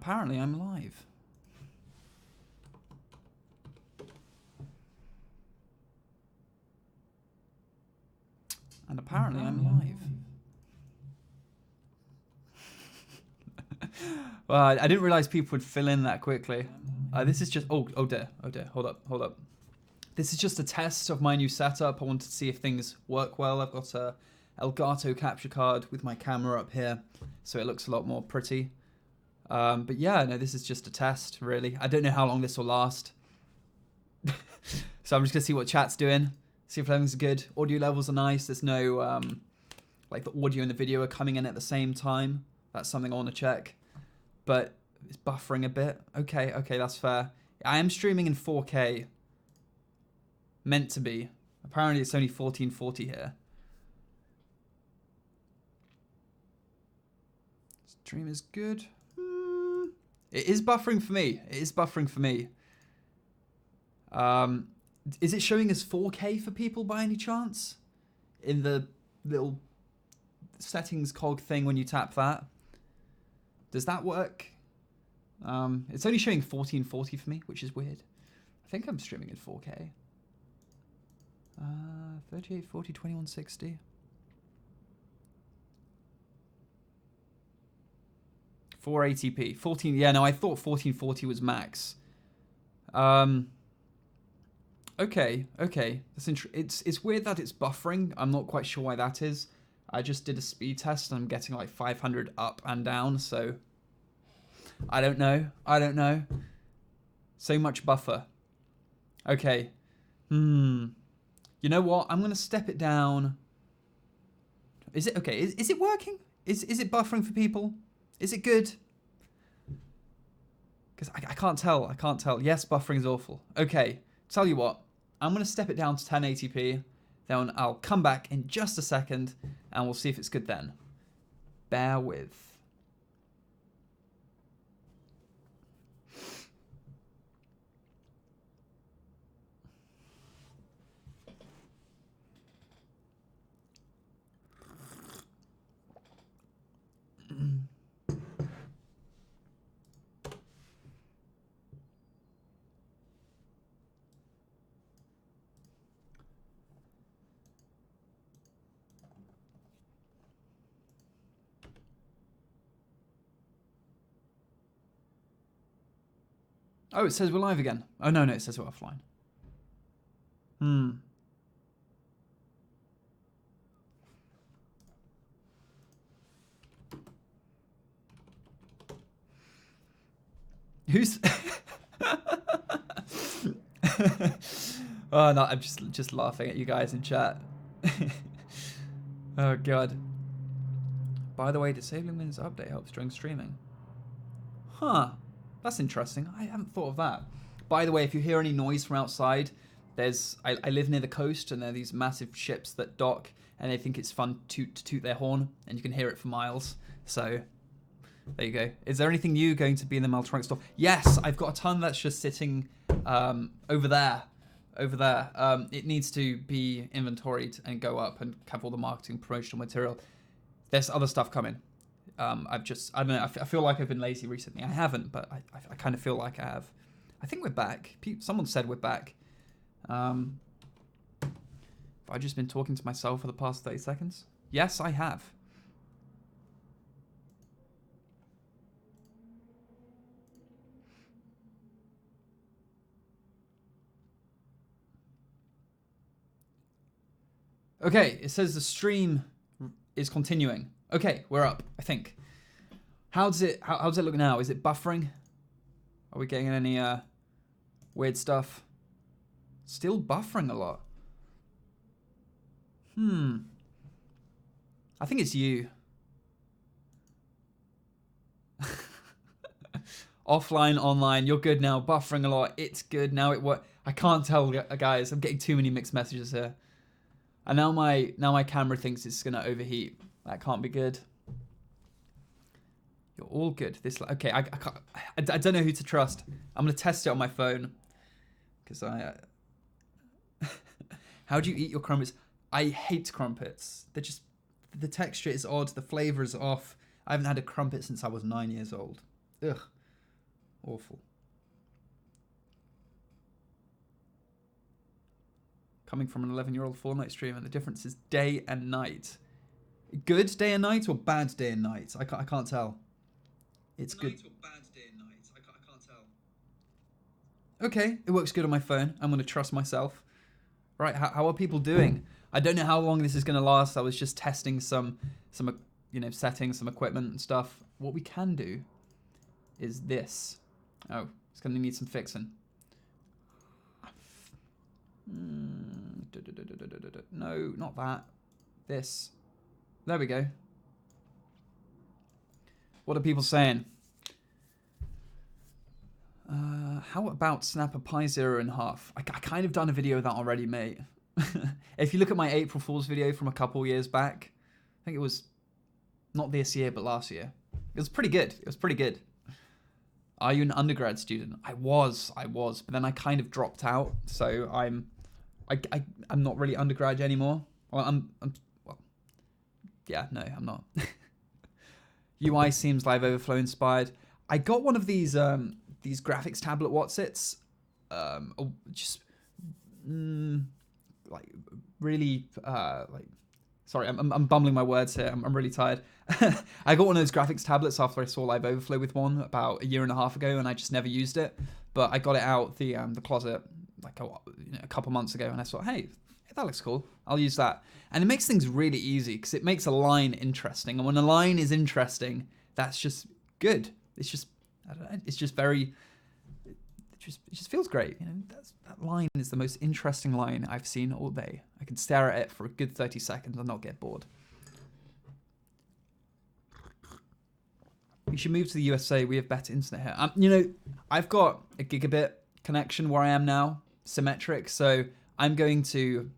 apparently I'm live. And apparently I'm live. Well, I didn't realize people would fill in that quickly. This is just, oh dear, hold up. This is just a test of my new setup. I wanted to see if things work well. I've got a Elgato capture card with my camera up here, so it looks a lot more pretty. But yeah, no, this is just a test, really. I don't know how long this will last. So I'm just gonna see what chat's doing, see if everything's good. Audio levels are nice. There's no, like the audio and the video are coming in at the same time. That's something I want to check. But it's buffering a bit. Okay, that's fair. I am streaming in 4K. Meant to be. Apparently it's only 1440 here. Stream is good. It is buffering for me. Is it showing as 4K for people by any chance? In the little settings cog thing when you tap that? Does that work? It's only showing 1440 for me, which is weird. I think I'm streaming in 4K. 3840, 2160. 480p. 14. Yeah, no, I thought 1440 was max. Okay. That's it's weird that it's buffering. I'm not quite sure why that is. I just did a speed test and I'm getting like 500 up and down, so I don't know. So much buffer. Okay. You know what? I'm gonna step it down. Is it okay? Is it working? Is it buffering for people? Is it good? Because I can't tell. Yes, buffering is awful. Okay. Tell you what. I'm gonna step it down to 1080p. Then I'll come back in just a second and we'll see if it's good then. Bear with. Oh, it says we're live again. Oh, no, it says we're offline. Who's... Oh, no, I'm just laughing at you guys in chat. Oh, God. By the way, disabling Windows Update helps during streaming. Huh. That's interesting. I haven't thought of that. By the way, if you hear any noise from outside, I live near the coast and there are these massive ships that dock and they think it's fun to toot their horn and you can hear it for miles. So there you go. Is there anything new going to be in the Meltronic store? Yes, I've got a ton that's just sitting over there. It needs to be inventoried and go up and have all the marketing promotional material. There's other stuff coming. I don't know, I feel like I've been lazy recently. I haven't, but I kind of feel like I have. I think we're back. Someone said we're back. Have I just been talking to myself for the past 30 seconds? Yes, I have. Okay, it says the stream is continuing. Okay, we're up, I think. How does it look now? Is it buffering? Are we getting any weird stuff? Still buffering a lot. I think it's you. Offline, online, you're good now. Buffering a lot. It's good now. I can't tell, guys. I'm getting too many mixed messages here. And now my camera thinks it's gonna overheat. That can't be good. You're all good. Okay. I don't know who to trust. I'm gonna test it on my phone because How do you eat your crumpets? I hate crumpets. The texture is odd. The flavor is off. I haven't had a crumpet since I was 9 years old. Ugh. Awful. Coming from an 11-year-old Fortnite streamer, the difference is day and night. Good day and night or bad day and night? I can't tell. It's good. Night or bad day and night? I can't tell. Okay, it works good on my phone. I'm going to trust myself. Right, how are people doing? I don't know how long this is going to last. I was just testing some settings, some equipment and stuff. What we can do is this. Oh, it's going to need some fixing. No, not that. This. There we go. What are people saying? How about snap a Pi 0.5? I kind of done a video of that already, mate. If you look at my April Fool's video from a couple years back, I think it was not this year, but last year. It was pretty good. It was pretty good. Are you an undergrad student? I was, but then I kind of dropped out, so I'm not really undergrad anymore. Well, I'm not. UI seems Live Overflow inspired. I got one of these graphics tablet Watsits, sorry, I'm bumbling my words here. I'm really tired. I got one of those graphics tablets after I saw Live Overflow with one about 1.5 years ago, and I just never used it. But I got it out the closet like a couple months ago, and I thought, hey, that looks cool. I'll use that. And it makes things really easy because it makes a line interesting. And when a line is interesting, that's just good. It's just, I don't know, it's just very, it just feels great. You know, that line is the most interesting line I've seen all day. I can stare at it for a good 30 seconds and not get bored. You should move to the USA. We have better internet here. You know, I've got a gigabit connection where I am now, symmetric. So I'm going to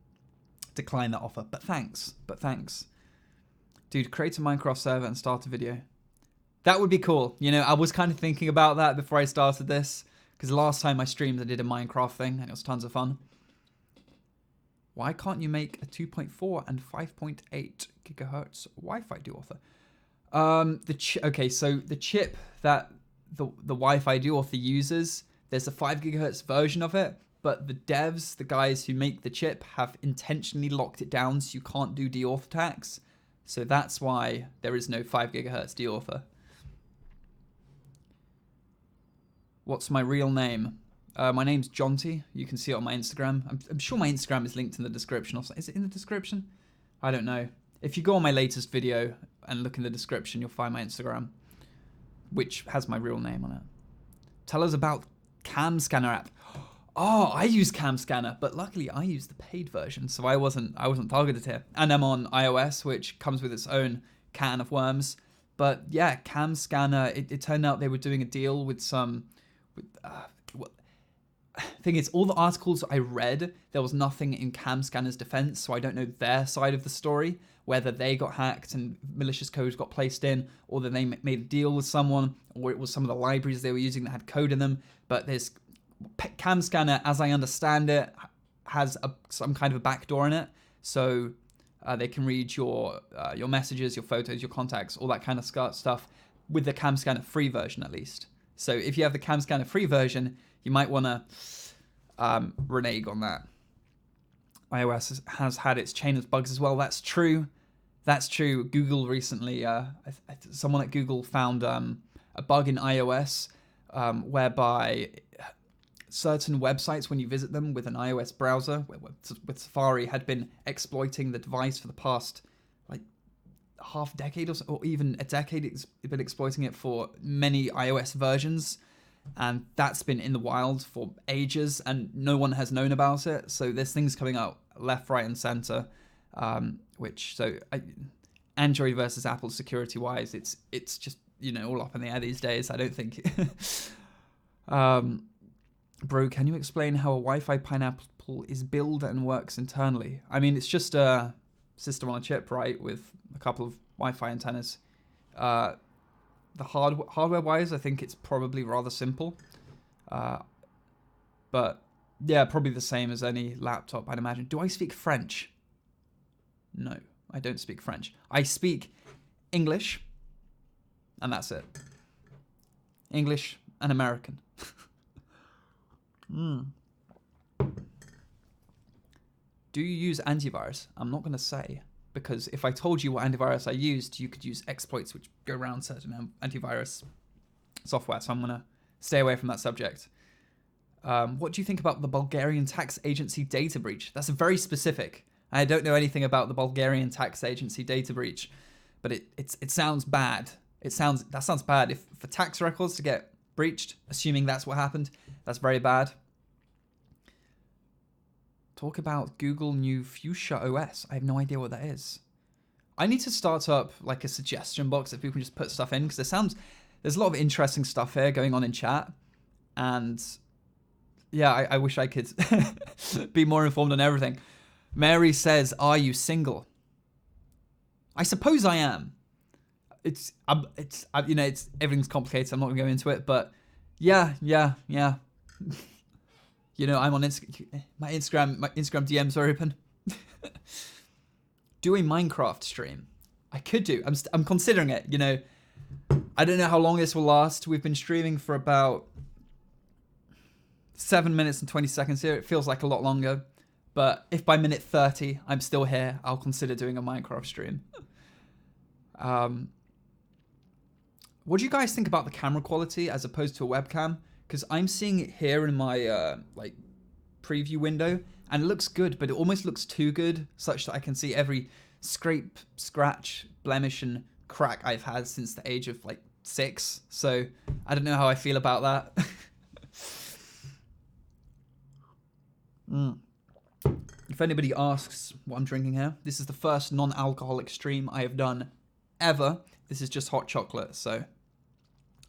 decline that offer. But thanks. Dude, create a Minecraft server and start a video. That would be cool. You know, I was kind of thinking about that before I started this. Because the last time I streamed, I did a Minecraft thing. And it was tons of fun. Why can't you make a 2.4 and 5.8 gigahertz Wi-Fi dual author? Okay, so the chip that the Wi-Fi dual author uses, there's a 5 gigahertz version of it, but the devs, the guys who make the chip, have intentionally locked it down so you can't do deauth attacks. So that's why there is no 5 gigahertz deauthor. What's my real name? My name's Jonty. You can see it on my Instagram. I'm sure my Instagram is linked in the description. Or is it in the description? I don't know. If you go on my latest video and look in the description, you'll find my Instagram, which has my real name on it. Tell us about Cam Scanner app. Oh, I use Cam Scanner, but luckily I use the paid version, so I wasn't targeted here. And I'm on iOS, which comes with its own can of worms. But yeah, Cam Scanner. It turned out they were doing a deal with some. Thing is, all the articles I read, there was nothing in Cam Scanner's defense, so I don't know their side of the story, whether they got hacked and malicious code got placed in, or that they made a deal with someone, or it was some of the libraries they were using that had code in them. But there's Cam Scanner, as I understand it, has some kind of a backdoor in it, so they can read your messages, your photos, your contacts, all that kind of stuff with the Cam Scanner free version at least. So if you have the Cam Scanner free version, you might want to renege on that. iOS has had its chain of bugs as well. That's true. Google recently, someone at Google found a bug in iOS whereby certain websites, when you visit them with an iOS browser, with Safari, had been exploiting the device for the past like half decade or so, or even a decade. It's been exploiting it for many iOS versions. And that's been in the wild for ages, and no one has known about it. So there's things coming out left, right, and center. Android versus Apple security-wise, it's just, you know, all up in the air these days. I don't think. Bro, can you explain how a Wi-Fi pineapple is built and works internally? I mean, it's just a system on a chip, right, with a couple of Wi-Fi antennas. The hardware-wise, I think it's probably rather simple. But, yeah, probably the same as any laptop, I'd imagine. Do I speak French? No, I don't speak French. I speak English, and that's it. English, an American. Do you use antivirus? I'm not going to say, because if I told you what antivirus I used, you could use exploits which go around certain antivirus software. So I'm going to stay away from that subject. What do you think about the Bulgarian tax agency data breach? That's very specific. I don't know anything about the Bulgarian tax agency data breach, but it sounds bad. That sounds bad. If for tax records to get breached, assuming that's what happened, that's very bad. Talk about Google new Fuchsia OS. I have no idea what that is. I need to start up like a suggestion box that people can just put stuff in, because there's a lot of interesting stuff here going on in chat, and yeah, I wish I could be more informed on everything. Mary says, "Are you single?" I suppose I am. It's everything's complicated. I'm not gonna go into it, but yeah. You know, I'm on my Instagram DMs are open. Do a Minecraft stream. I could do. I'm considering it. You know, I don't know how long this will last. We've been streaming for about 7 minutes and 20 seconds here. It feels like a lot longer. But if by minute 30 I'm still here, I'll consider doing a Minecraft stream. What do you guys think about the camera quality as opposed to a webcam? Because I'm seeing it here in my like preview window, and it looks good, but it almost looks too good, such that I can see every scrape, scratch, blemish, and crack I've had since the age of like 6. So I don't know how I feel about that. If anybody asks what I'm drinking here, this is the first non-alcoholic stream I have done ever. This is just hot chocolate, so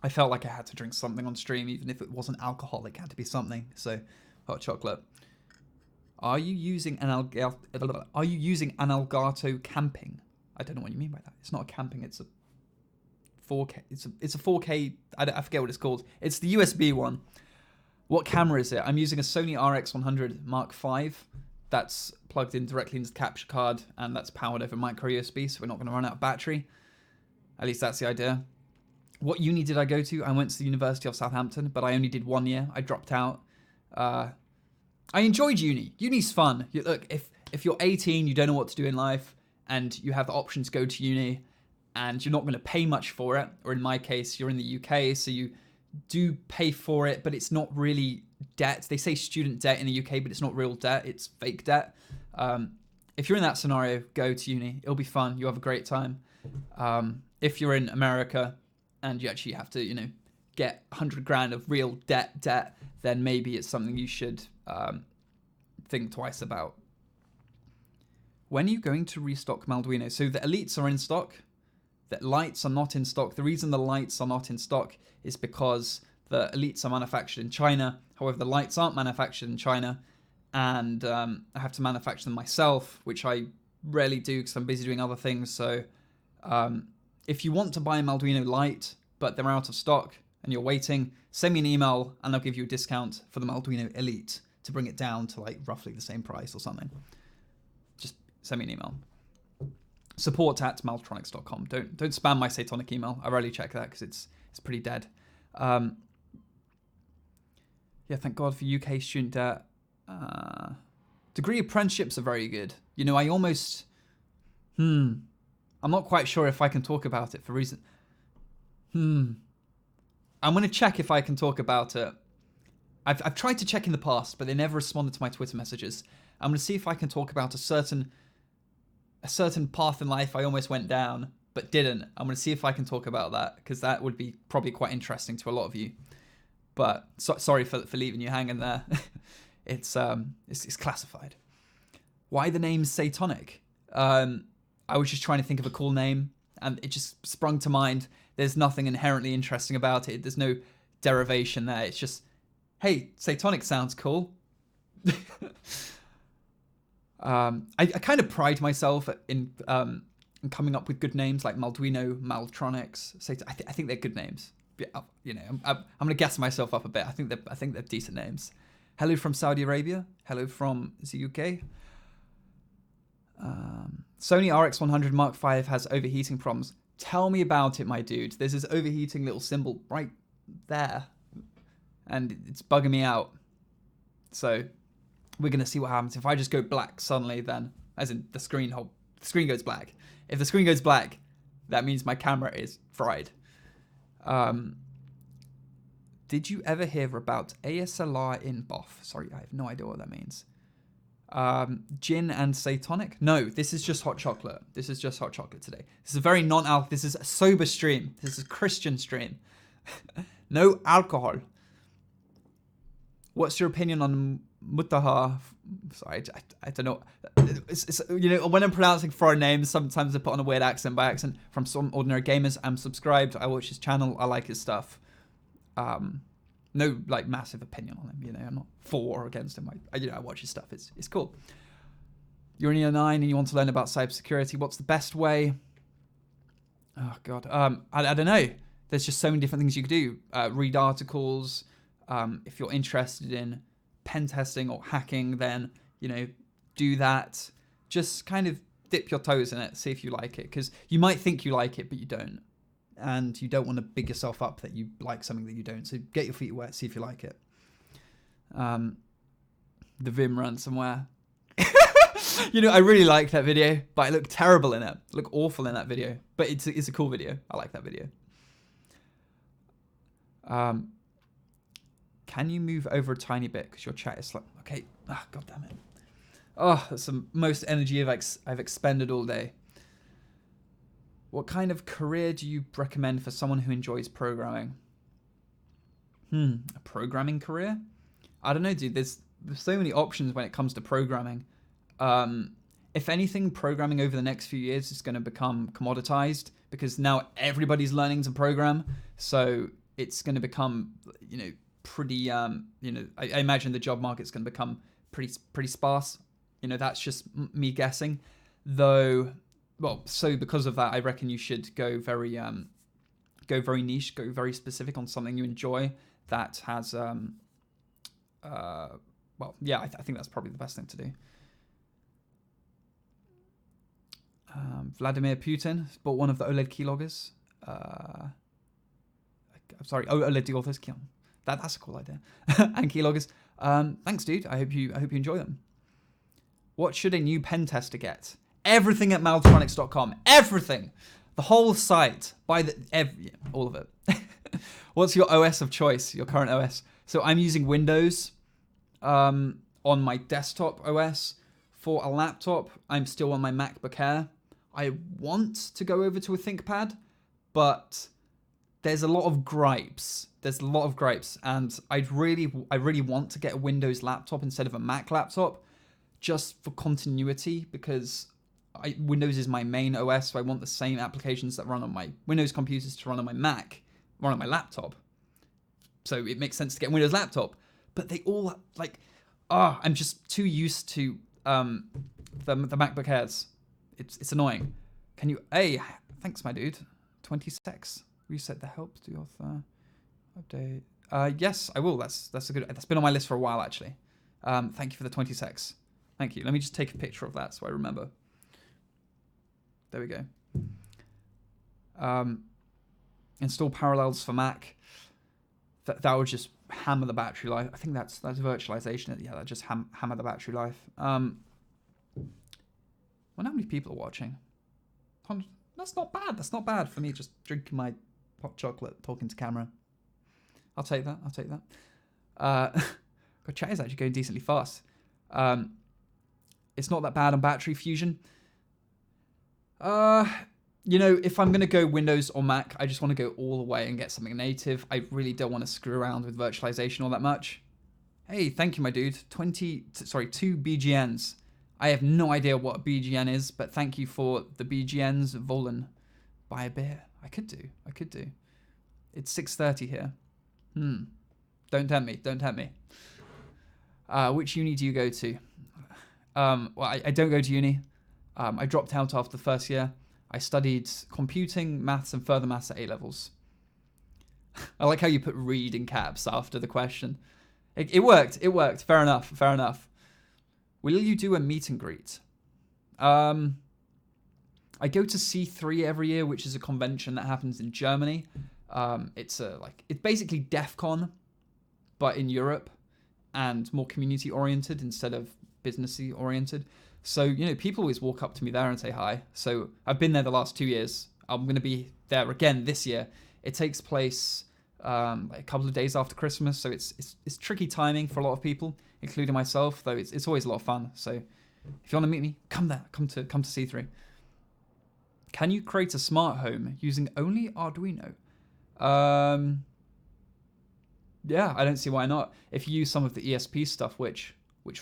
I felt like I had to drink something on stream, even if it wasn't alcoholic. It had to be something. So, hot chocolate. Are you using an Elgato camping? I don't know what you mean by that. It's not a camping. It's a 4K. It's a 4K. I forget what it's called. It's the USB one. What camera is it? I'm using a Sony RX100 Mark V. That's plugged in directly into the capture card, and that's powered over micro USB, so we're not going to run out of battery. At least that's the idea. What uni did I go to? I went to the University of Southampton, but I only did 1 year. I dropped out. I enjoyed uni. Uni's fun. Look, if you're 18, you don't know what to do in life, and you have the option to go to uni, and you're not going to pay much for it, or in my case, you're in the UK, so you do pay for it, but it's not really debt. They say student debt in the UK, but it's not real debt. It's fake debt. If you're in that scenario, go to uni. It'll be fun. You'll have a great time. If you're in America and you actually have to, get 100 grand of real debt, then maybe it's something you should think twice about. When are you going to restock Malduino? So the Elites are in stock. The lights are not in stock. The reason the lights are not in stock is because the Elites are manufactured in China. However, the lights aren't manufactured in China, and I have to manufacture them myself, which I rarely do because I'm busy doing other things. So if you want to buy a Malduino light, but they're out of stock and you're waiting, send me an email and I'll give you a discount for the Malduino Elite to bring it down to like roughly the same price or something. Just send me an email. support@maltronics.com. Don't spam my Satonic email. I rarely check that because it's pretty dead. Yeah, thank God for UK student debt. Degree apprenticeships are very good. I almost... I'm not quite sure if I can talk about it for reason... I'm going to check if I can talk about it. I've tried to check in the past, but they never responded to my Twitter messages. I'm going to see if I can talk about a certain path in life I almost went down, but didn't. I'm going to see if I can talk about that, because that would be probably quite interesting to a lot of you. But sorry for leaving you hanging there. It's classified. Why the name Satonic? I was just trying to think of a cool name, and it just sprung to mind. There's nothing inherently interesting about it. There's no derivation there. It's just, hey, Satonic sounds cool. I kind of pride myself in coming up with good names like Malduino, Maltronics. I think they're good names. I'm going to gas myself up a bit. I think they're decent names. Hello from Saudi Arabia. Hello from the UK. Sony RX100 Mark V has overheating problems. Tell me about it, my dude. There's this overheating little symbol right there. and it's bugging me out. So we're going to see what happens. If I just go black suddenly, then, as in the screen goes black. If the screen goes black, that means my camera is fried. Did you ever hear about ASLR in BOF? Sorry, I have no idea what that means. Gin and Satonic? No, this is just hot chocolate. This is just hot chocolate today. This is a very non-alcohol. This is a sober stream. This is a Christian stream. No alcohol. What's your opinion on Mutaha? Sorry, I don't know. It's, you know, when I'm pronouncing foreign names, sometimes I put on a weird accent by accident. From Some Ordinary Gamers, I'm subscribed. I watch his channel. I like his stuff. No, like, massive opinion on him. You know, I'm not for or against him. I watch his stuff. It's cool. You're in year 9 and you want to learn about cybersecurity. What's the best way? Oh God, I don't know. There's just so many different things you could do. Read articles. If you're interested in pen testing or hacking, then, you know, do that. Just kind of dip your toes in it, see if you like it, because you might think you like it, but you don't. And you don't want to big yourself up that you like something that you don't. So get your feet wet, see if you like it. The Vim ransomware. You know, I really liked that video, but I look terrible in it. I look awful in that video. But it's a cool video. I like that video. Can you move over a tiny bit? Because your chat is slow. Okay. Ah, God damn it. Oh, that's the most energy I've expended all day. What kind of career do you recommend for someone who enjoys programming? A programming career? I don't know, dude. There's so many options when it comes to programming. If anything, programming over the next few years is going to become commoditized because now everybody's learning to program. So it's going to become, you know, pretty, you know, I imagine the job market's going to become pretty sparse. You know, that's just me guessing. Though, well, so because of that, I reckon you should go very niche, go very specific on something you enjoy that has, well, yeah, I think that's probably the best thing to do. Vladimir Putin bought one of the OLED keyloggers. I'm sorry, OLED deauthors. That's a cool idea. And keyloggers. Thanks, dude. I hope you enjoy them. What should a new pen tester get? Everything at Maltronics.com. Everything. The whole site. All of it. What's your OS of choice? Your current OS? So I'm using Windows on my desktop OS. For a laptop, I'm still on my MacBook Air. I want to go over to a ThinkPad, but there's a lot of gripes. And I really want to get a Windows laptop instead of a Mac laptop, just for continuity, because Windows is my main OS, so I want the same applications that run on my Windows computers to run on my Mac, run on my laptop. So it makes sense to get a Windows laptop, but they all I'm just too used to the MacBook Airs. It's annoying. Can you? Hey, thanks, my dude. 20 secs. Reset the help to your update. Yes, I will. That's a good. That's been on my list for a while actually. Thank you for the 20 secs. Thank you. Let me just take a picture of that so I remember. There we go. Install Parallels for Mac. That would just hammer the battery life. I think that's virtualization. Yeah, that just hammer the battery life. Well, how many people are watching? That's not bad. That's not bad for me just drinking my hot chocolate, talking to camera. I'll take that. God, chat is actually going decently fast. It's not that bad on battery fusion. You know, if I'm going to go Windows or Mac, I just want to go all the way and get something native. I really don't want to screw around with virtualization all that much. Hey, thank you, my dude. 2 BGNs. I have no idea what a BGN is, but thank you for the BGNs. Volan, buy a beer. I could do. It's 6:30 here. Don't tempt me. Which uni do you go to? Well, I don't go to uni. I dropped out after the first year. I studied computing, maths, and further maths at A-levels. I like how you put read in caps after the question. It worked. Fair enough. Will you do a meet and greet? I go to C3 every year, which is a convention that happens in Germany. It's basically DEF CON, but in Europe and more community oriented instead of businessy oriented. So, you know, people always walk up to me there and say hi. So I've been there the last 2 years. I'm going to be there again this year. It takes place a couple of days after Christmas, so it's tricky timing for a lot of people, including myself. Though it's always a lot of fun. So if you want to meet me, come there. Come to C3. Can you create a smart home using only Arduino? Yeah, I don't see why not. If you use some of the ESP stuff, which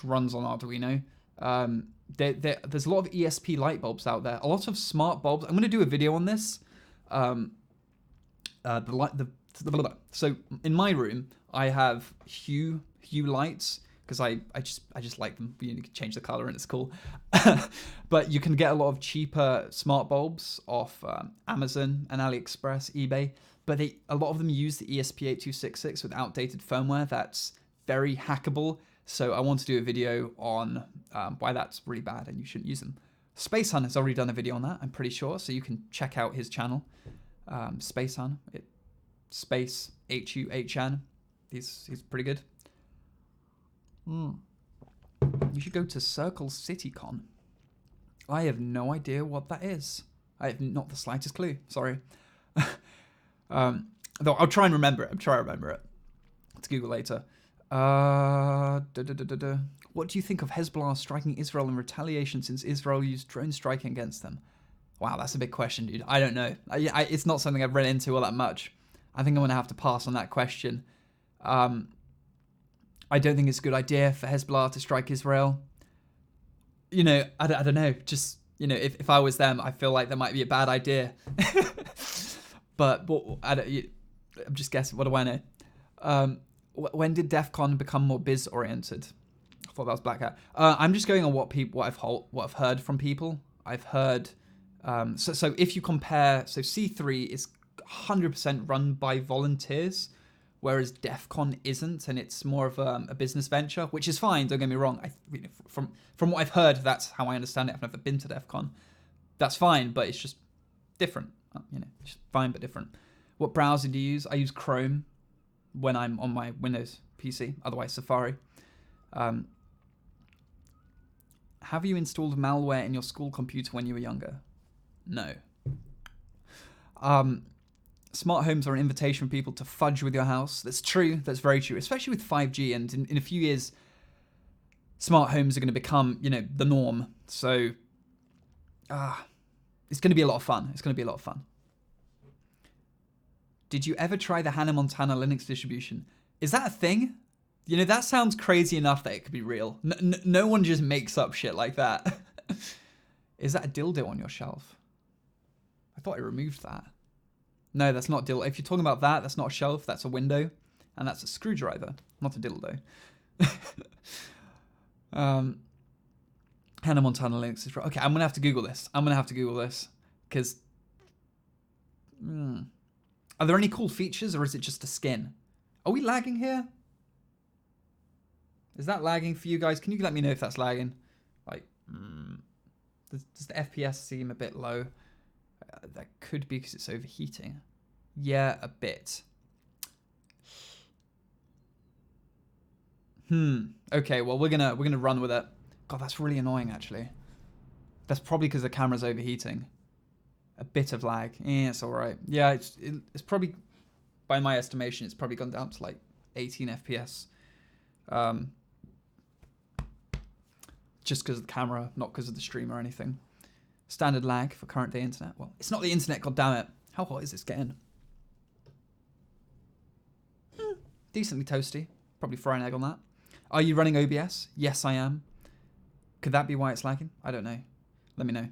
runs on Arduino, there's a lot of ESP light bulbs out there. A lot of smart bulbs. I'm going to do a video on this. So in my room, I have Hue lights because I just like them. You can change the color and it's cool. But you can get a lot of cheaper smart bulbs off Amazon and AliExpress, eBay. But a lot of them use the ESP8266 with outdated firmware that's very hackable. So I want to do a video on why that's really bad and you shouldn't use them. Space Hun has already done a video on that, I'm pretty sure. So you can check out his channel, Space Hun. Space HUHN. He's pretty good. You should go to Circle CityCon. I have no idea what that is. I have not the slightest clue. Sorry. Though I'll try and remember it. Let's Google later. What do you think of Hezbollah striking Israel in retaliation since Israel used drone striking against them? Wow, that's a big question, dude. I don't know. It's not something I've read into all that much. I think I'm going to have to pass on that question. I don't think it's a good idea for Hezbollah to strike Israel. You know, I don't know. Just, you know, if I was them, I feel like that might be a bad idea. But I'm just guessing. What do I know? When did DEF CON become more biz-oriented? I thought that was Black Hat. I'm just going on what I've heard from people. I've heard... So if you compare... So C3 is 100% run by volunteers, whereas DEF CON isn't, and it's more of a business venture, which is fine, don't get me wrong. From what I've heard, that's how I understand it. I've never been to DEF CON. That's fine, but it's just different. You know, just fine, but different. What browser do you use? I use Chrome when I'm on my Windows PC, otherwise Safari. Have you installed malware in your school computer when you were younger? No. Smart homes are an invitation for people to fudge with your house. That's true. That's very true, especially with 5G. And in a few years, smart homes are going to become, you know, the norm. So, it's going to be a lot of fun. Did you ever try the Hannah Montana Linux distribution? Is that a thing? You know, that sounds crazy enough that it could be real. No one just makes up shit like that. Is that a dildo on your shelf? I thought I removed that. No, that's not dildo. If you're talking about that, that's not a shelf, that's a window. And that's a screwdriver, not a dildo. Hannah Montana Linux is... Okay, I'm going to have to Google this. Because... Are there any cool features, or is it just a skin? Are we lagging here? Is that lagging for you guys? Can you let me know if that's lagging? Like, does the FPS seem a bit low? That could be because it's overheating. Yeah, a bit. Okay, well we're gonna run with it. God, that's really annoying actually. That's probably because the camera's overheating. A bit of lag. It's all right. Yeah, it's probably, by my estimation, it's probably gone down to like 18 FPS. Just because of the camera, not because of the stream or anything. Standard lag for current day internet. Well, it's not the internet, goddammit. How hot is this getting? Decently toasty. Probably fry an egg on that. Are you running OBS? Yes, I am. Could that be why it's lagging? I don't know. Let me know.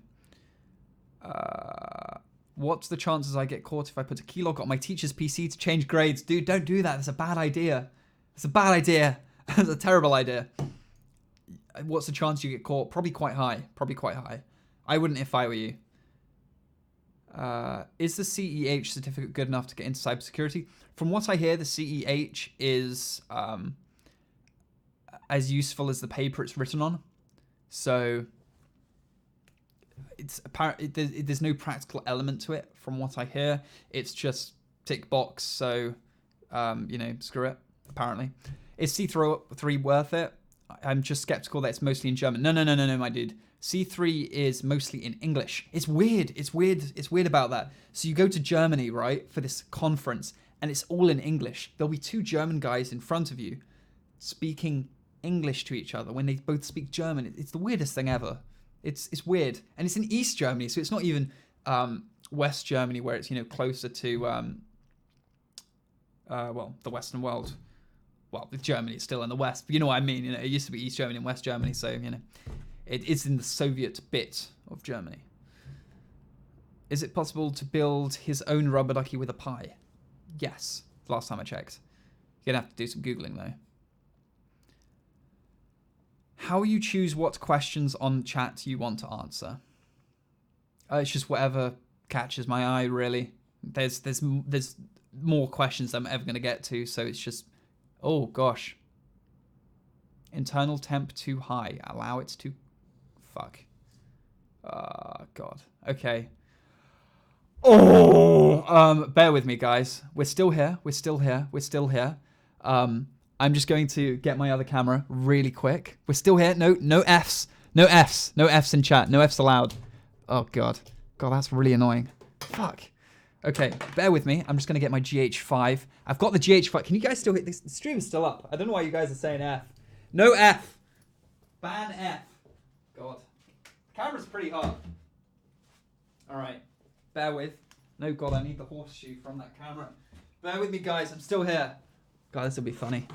What's the chances I get caught if I put a keylogger on my teacher's PC to change grades? Dude, don't do that. That's a bad idea. It's a bad idea. It's a terrible idea. What's the chance you get caught? Probably quite high. I wouldn't if I were you. Is the CEH certificate good enough to get into cybersecurity? From what I hear, the CEH is as useful as the paper it's written on. So it's apparent there's no practical element to it. From what I hear, it's just tick box. So you know, screw it. apparently. Is C3 worth it? I'm just skeptical that it's mostly in German. No, my dude. C3 is mostly in English. It's weird. It's weird about that. So you go to Germany, right, for this conference, and it's all in English. There'll be two German guys in front of you speaking English to each other when they both speak German. It's the weirdest thing ever. It's weird. And it's in East Germany, so it's not even West Germany where it's, closer to, the Western world. Well, Germany is still in the West, but you know what I mean. It used to be East Germany and West Germany, so, it is in the Soviet bit of Germany. Is it possible to build his own rubber ducky with a pie? Yes, last time I checked. You're going to have to do some Googling, though. How you choose what questions on chat you want to answer? It's just whatever catches my eye, really. There's more questions than I'm ever going to get to, so it's just... Oh, gosh. Internal temp too high. Allow it to... Fuck. God. Okay. Oh! Bear with me, guys. We're still here. I'm just going to get my other camera really quick. We're still here. No Fs. No Fs in chat. No Fs allowed. Oh, God. God, that's really annoying. Fuck. Okay, bear with me. I'm just going to get my GH5. I've got the GH5. Can you guys still hit this? The stream is still up. I don't know why you guys are saying F. No F. Ban F. God. The camera's pretty hot. All right. Bear with. No, God, I need the horseshoe from that camera. Bear with me, guys. I'm still here. God, this will be funny.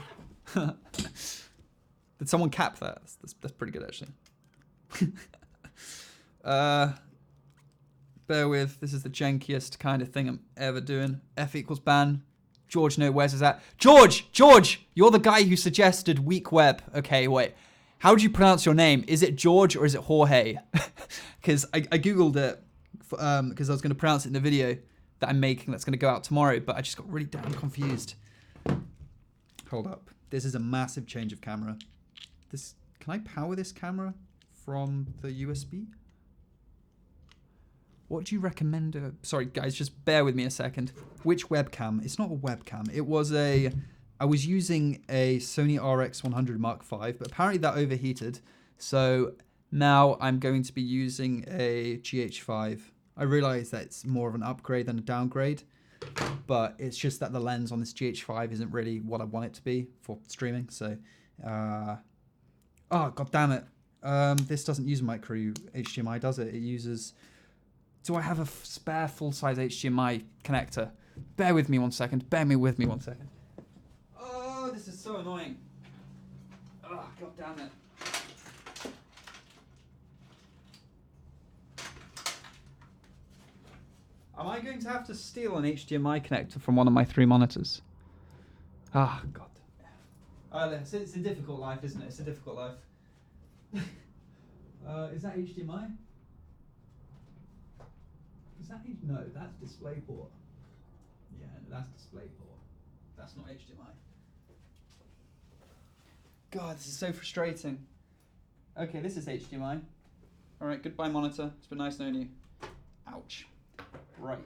Did someone cap that? That's pretty good, actually. Bear with. This is the jankiest kind of thing I'm ever doing. F equals ban. George, no, where's his at? George! You're the guy who suggested weak web. Okay, wait. How do you pronounce your name? Is it George or is it Jorge? Because I Googled it because I was going to pronounce it in the video that I'm making that's going to go out tomorrow, but I just got really damn confused. Hold up. This is a massive change of camera. Can I power this camera from the USB? What do you recommend? Sorry, guys, just bear with me a second. Which webcam? It's not a webcam. I was using a Sony RX100 Mark V, but apparently that overheated. So now I'm going to be using a GH5. I realize that it's more of an upgrade than a downgrade, but it's just that the lens on this GH5 isn't really what I want it to be for streaming. So, oh, God damn it. This doesn't use micro HDMI, does it? It uses... Do I have a spare full-size HDMI connector? Bear with me one second. Oh, this is so annoying. Oh, God damn it. Am I going to have to steal an HDMI connector from one of my 3 monitors? Ah, God. It's a difficult life, isn't it? It's a difficult life. Is that HDMI? No, that's DisplayPort. Yeah, that's DisplayPort. That's not HDMI. God, this is so frustrating. Okay, this is HDMI. All right, goodbye, monitor. It's been nice knowing you. Ouch. Right.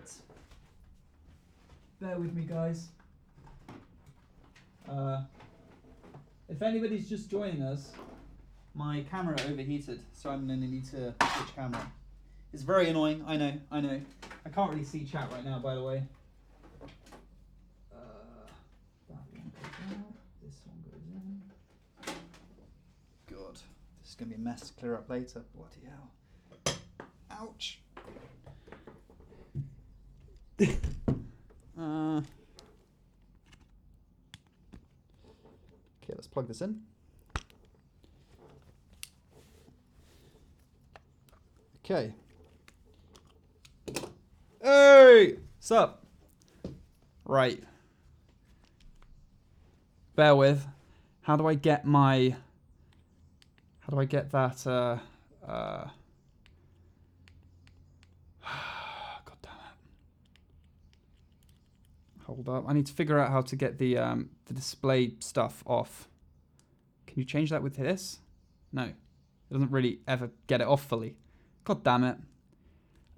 Bear with me, guys. If anybody's just joining us, my camera overheated, so I'm going to need to switch camera. It's very annoying, I know. I can't really see chat right now, by the way. That one goes out, this one goes in. God, this is going to be a mess to clear up later. Bloody hell. Ouch. Okay, let's plug this in. Okay. Hey! What's up? Right. Bear with. How do I get that, God damn it. Hold up. I need to figure out how to get the display stuff off. Can you change that with this? No. It doesn't really ever get it off fully. God damn it.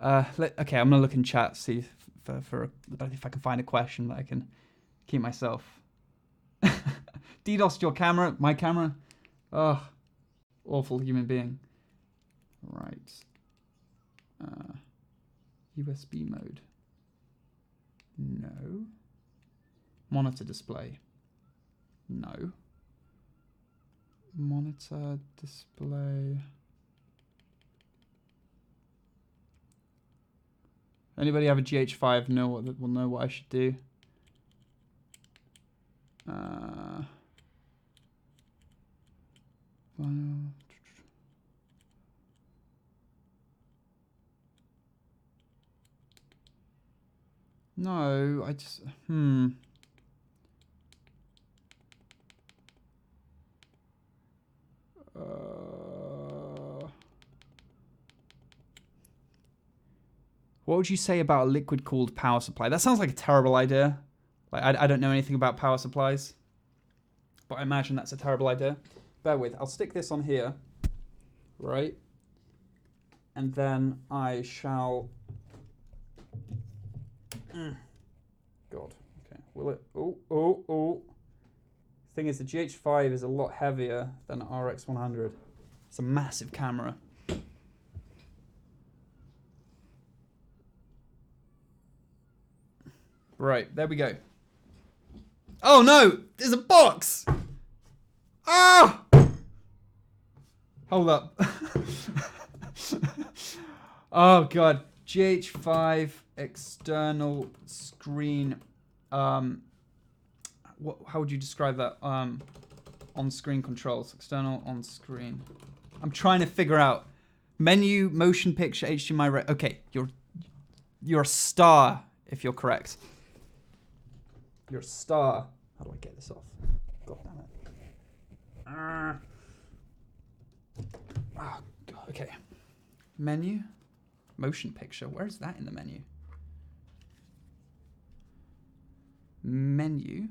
Okay, I'm gonna look in chat, see if I can find a question that I can keep myself. DDoSed your camera, my camera. Oh, awful human being. Right. USB mode. No. Monitor display. No. Monitor display. Anybody have a GH5 will know what I should do. No, I just what would you say about a liquid-cooled power supply? That sounds like a terrible idea. Like I don't know anything about power supplies, but I imagine that's a terrible idea. Bear with, I'll stick this on here, right? And then I shall. God, okay. Will it? Oh. Thing is, the GH5 is a lot heavier than the RX100. It's a massive camera. Right, there we go. Oh no, there's a box! Ah! Hold up. Oh god, GH5 external screen. How would you describe that? On-screen controls, external on-screen. I'm trying to figure out menu, motion picture, HDMI. Okay, you're a star if you're correct. You're a star. How do I get this off? God damn it. Oh, God. Okay. Menu. Motion picture. Where is that in the menu? Menu.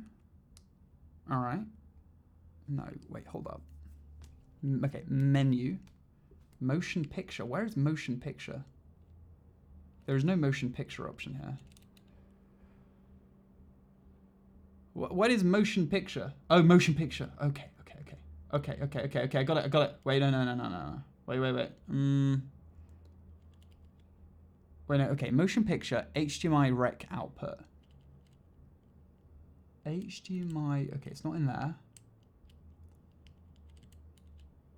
All right. No, wait, hold up. Okay, menu. Motion picture. Where is motion picture? There is no motion picture option here. What is motion picture? Oh, motion picture. Okay. I got it. Wait, no. Wait. Wait, no, okay. Motion picture, HDMI rec output. HDMI, okay, it's not in there.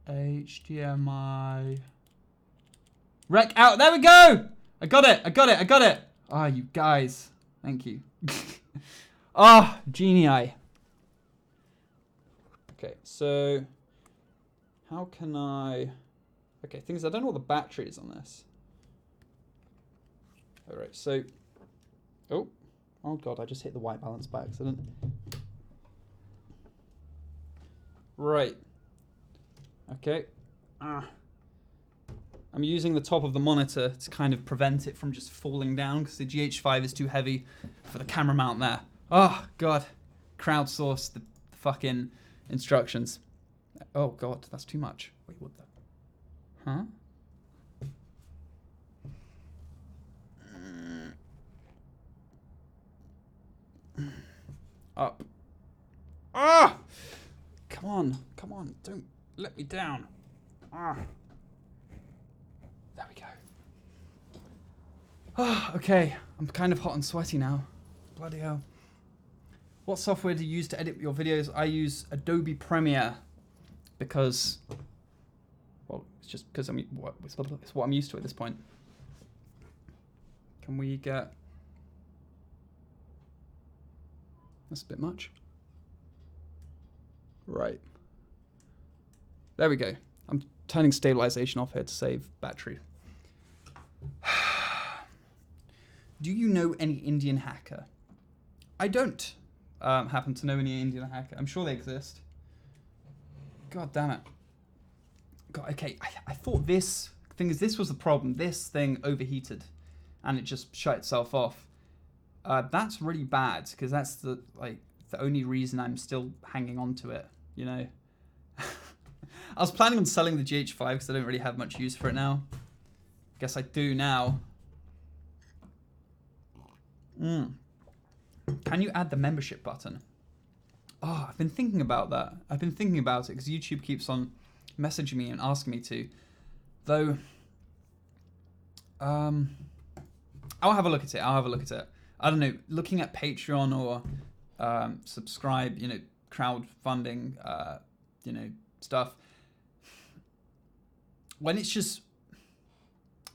HDMI rec out, there we go! I got it. Ah, you guys. Thank you. Ah, genii. Okay, so how can I... Okay, thing is, I don't know what the battery is on this. All right, so... Oh god, I just hit the white balance by accident. Right. Okay. I'm using the top of the monitor to kind of prevent it from just falling down because the GH5 is too heavy for the camera mount there. Oh god. Crowdsource the fucking instructions. Oh god, that's too much. Wait, what the... Huh? Up. Ah! Come on, don't let me down. Ah. There we go. Ah, okay, I'm kind of hot and sweaty now. Bloody hell. What software do you use to edit your videos? I use Adobe Premiere because, well, it's just because it's what I'm used to at this point. Can we get... That's a bit much. Right. There we go. I'm turning stabilization off here to save battery. Do you know any Indian hacker? I don't happen to know any Indian hacker. I'm sure they exist. God damn it. God, okay, I thought this was the problem. This thing overheated and it just shut itself off. That's really bad because that's the only reason I'm still hanging on to it, you know. I was planning on selling the GH5 because I don't really have much use for it now. Guess I do now. Can you add the membership button? Oh, I've been thinking about that. I've been thinking about it because YouTube keeps on messaging me and asking me to. Though, I'll have a look at it. I'll have a look at it. I don't know. Looking at Patreon or subscribe, crowdfunding, stuff. When it's just,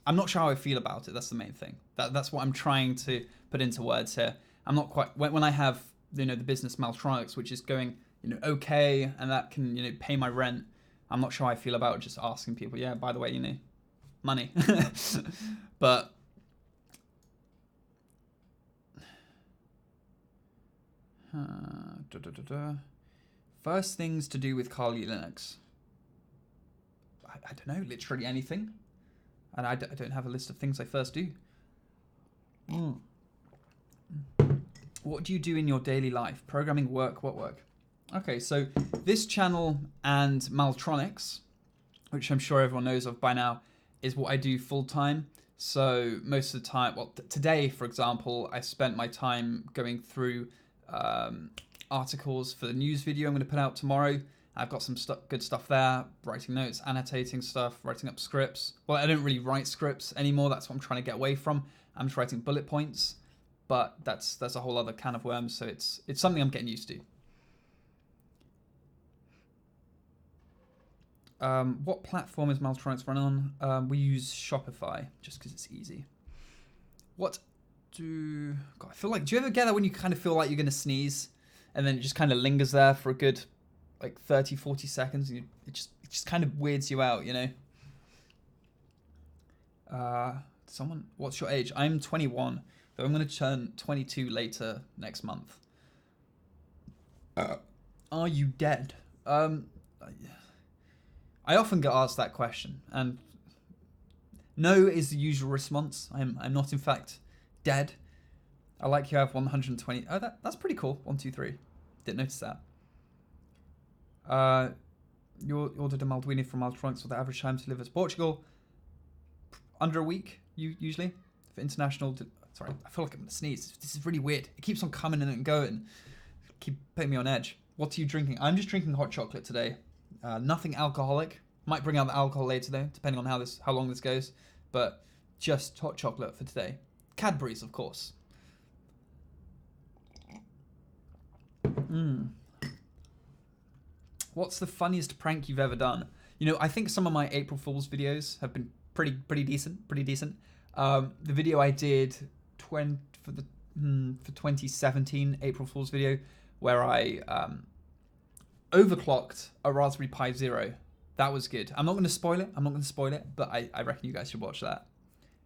I'm not sure how I feel about it. That's the main thing. That's what I'm trying to put into words here. I'm not quite, when I have, the business Maltronics, which is going, okay, and that can, pay my rent. I'm not sure how I feel about just asking people, yeah, by the way, money. But first things to do with Kali Linux. I don't know, literally anything. And I don't have a list of things I first do. What do you do in your daily life? Programming, work, what work? Okay, so this channel and Maltronics, which I'm sure everyone knows of by now, is what I do full time. So most of the time, well, today, for example, I spent my time going through articles for the news video I'm going to put out tomorrow. I've got some good stuff there, writing notes, annotating stuff, writing up scripts. Well, I don't really write scripts anymore. That's what I'm trying to get away from. I'm just writing bullet points, but that's a whole other can of worms. So it's something I'm getting used to. What platform is Maltronics run on? We use Shopify just because it's easy. God, I feel like, do you ever get that when you kind of feel like you're going to sneeze and then it just kind of lingers there for a good 30, 40 seconds? And it just kind of weirds you out, What's your age? I'm 21, but I'm going to turn 22 later next month. Are you dead? I often get asked that question, and no is the usual response. I'm not, in fact, dead. I like you have 120. Oh, that's pretty cool. 1, 2, 3. Didn't notice that. You ordered a Malduini from Maltronics with the average time to deliver to Portugal. Under a week, usually. For international... Sorry, I feel like I'm going to sneeze. This is really weird. It keeps on coming in and going. Keep putting me on edge. What are you drinking? I'm just drinking hot chocolate today. Nothing alcoholic. Might bring out the alcohol later though, depending on how long this goes. But just hot chocolate for today. Cadbury's, of course. What's the funniest prank you've ever done? I think some of my April Fool's videos have been pretty decent. The video I did for 2017 April Fool's video, where I overclocked a Raspberry Pi Zero. That was good. I'm not going to spoil it. But I reckon you guys should watch that.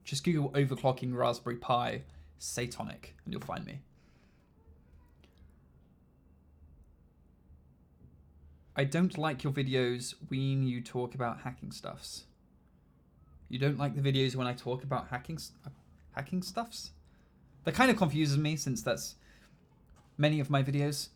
Just Google overclocking Raspberry Pi Satonic and you'll find me. I don't like your videos when you talk about hacking stuffs. You don't like the videos when I talk about hacking stuffs? That kind of confuses me since that's many of my videos,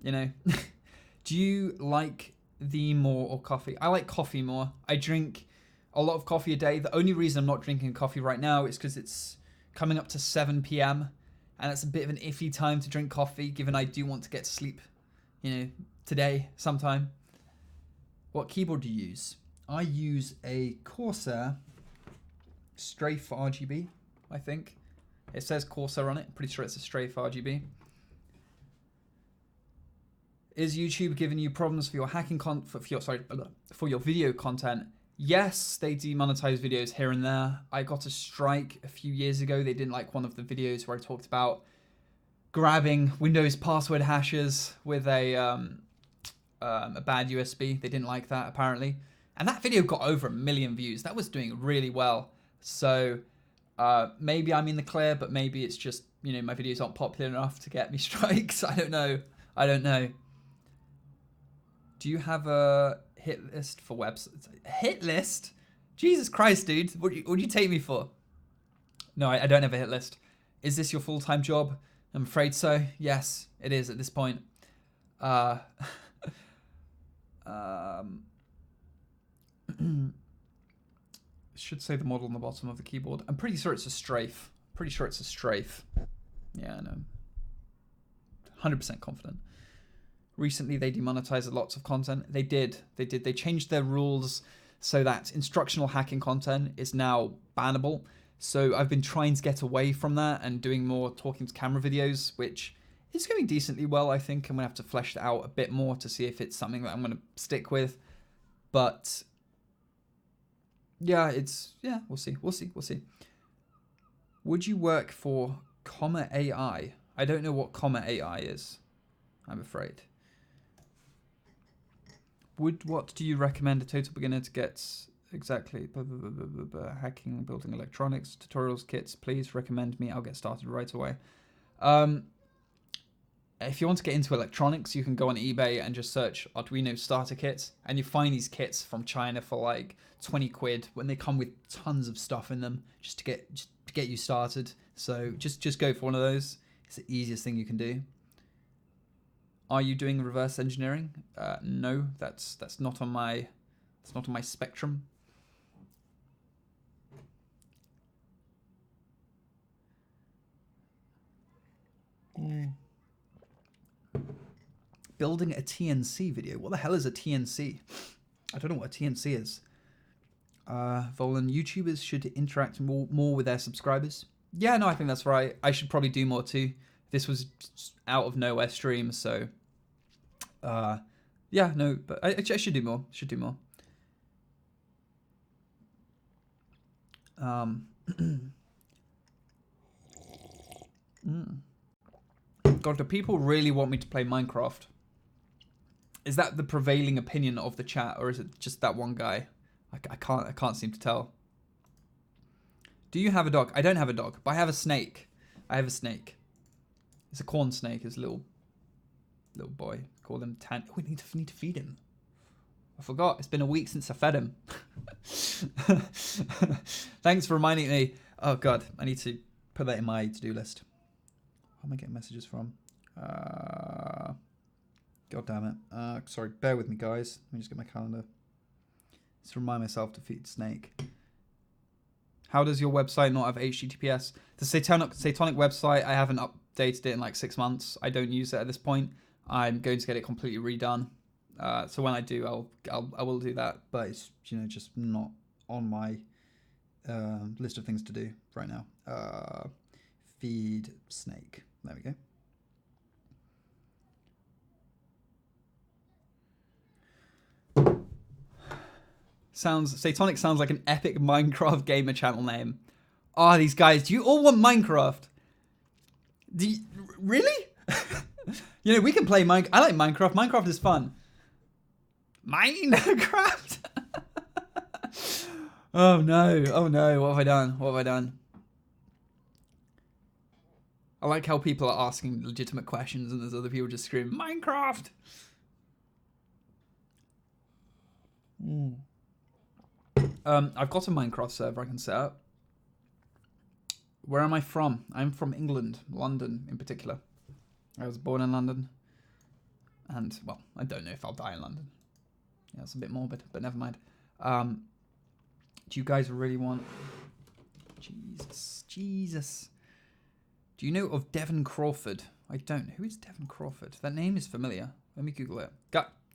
Do you like the more or coffee? I like coffee more. I drink a lot of coffee a day. The only reason I'm not drinking coffee right now is because it's coming up to 7 p.m. and it's a bit of an iffy time to drink coffee, given I do want to get to sleep, today sometime. What keyboard do you use? I use a Corsair Strafe RGB, I think. It says Corsair on it. I'm pretty sure it's a Strafe RGB. Is YouTube giving you problems for your hacking for your video content? Yes, they demonetize videos here and there. I got a strike a few years ago. They didn't like one of the videos where I talked about grabbing Windows password hashes with a bad USB. They didn't like that, apparently. And that video got over 1 million views. That was doing really well. So maybe I'm in the clear, but maybe it's just, my videos aren't popular enough to get me strikes. I don't know. Do you have a hit list for websites? Hit list? Jesus Christ, dude. What do you take me for? No, I don't have a hit list. Is this your full-time job? I'm afraid so. Yes, it is at this point. Should say the model on the bottom of the keyboard. I'm pretty sure it's a Strafe. Yeah, I know. 100% confident. recently they demonetized lots of content. They did. They changed their rules so that instructional hacking content is now bannable. So I've been trying to get away from that and doing more talking to camera videos, which is going decently well, I think. I'm going to have to flesh that out a bit more to see if it's something that I'm going to stick with. But yeah, we'll see. Would you work for Comma AI? I don't know what Comma AI is, I'm afraid. What do you recommend a total beginner to get exactly? Hacking, building electronics, tutorials, kits. Please recommend me. I'll get started right away. If you want to get into electronics, you can go on eBay and just search Arduino starter kits, and you find these kits from China for like 20 quid when they come with tons of stuff in them just to get you started. So just go for one of those. It's the easiest thing you can do. Are you doing reverse engineering? No, that's not on my spectrum. Building a TNC video. What the hell is a TNC? I don't know what a TNC is. Volan, YouTubers should interact more with their subscribers. Yeah, no, I think that's right. I should probably do more too. This was out of nowhere stream, so yeah, no, but I should do more. God, do people really want me to play Minecraft? Is that the prevailing opinion of the chat, or is it just that one guy? I can't seem to tell. Do you have a dog? I don't have a dog, but I have a snake. It's a corn snake. It's a little boy. Call him Tan. Oh, we need to feed him. I forgot. It's been a week since I fed him. Thanks for reminding me. Oh God, I need to put that in my to-do list. Who am I getting messages from? God damn it. Sorry, bear with me, guys. Let me just get my calendar. Just remind myself to feed snake. How does your website not have HTTPS? The Satonic website, I haven't updated it in like 6 months. I don't use it at this point. I'm going to get it completely redone. So when I do, I will do that. But it's just not on my list of things to do right now. Feed snake. There we go. Satonic sounds like an epic Minecraft gamer channel name. These guys, do you all want Minecraft? Really? We can play Minecraft. I like Minecraft. Minecraft is fun. Minecraft? Oh no, what have I done? I like how people are asking legitimate questions and there's other people just screaming, Minecraft! I've got a Minecraft server I can set up. Where am I from? I'm from England, London in particular. I was born in London. And, well, I don't know if I'll die in London. Yeah, it's a bit morbid, but never mind. Do you guys really want... Jesus. Do you know of Devon Crawford? I don't. Who is Devon Crawford? That name is familiar. Let me Google it.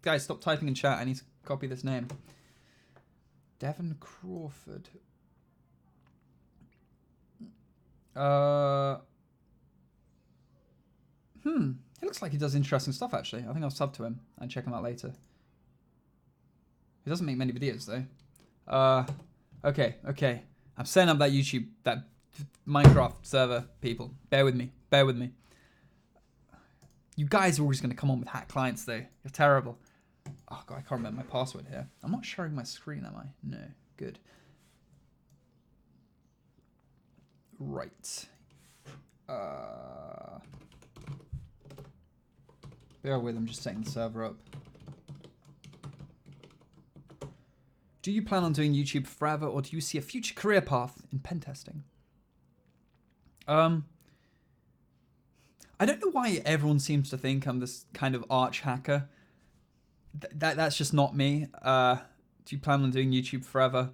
Guys, stop typing in chat. I need to copy this name. Devon Crawford. He looks like he does interesting stuff, actually. I think I'll sub to him and check him out later. He doesn't make many videos, though. Okay. I'm setting up that Minecraft server, people. Bear with me. You guys are always going to come on with hack clients, though. You're terrible. Oh, God, I can't remember my password here. I'm not sharing my screen, am I? No. Good. Right. Bear with, I'm just setting the server up. Do you plan on doing YouTube forever, or do you see a future career path in pen testing? I don't know why everyone seems to think I'm this kind of arch hacker. That's just not me. Do you plan on doing YouTube forever?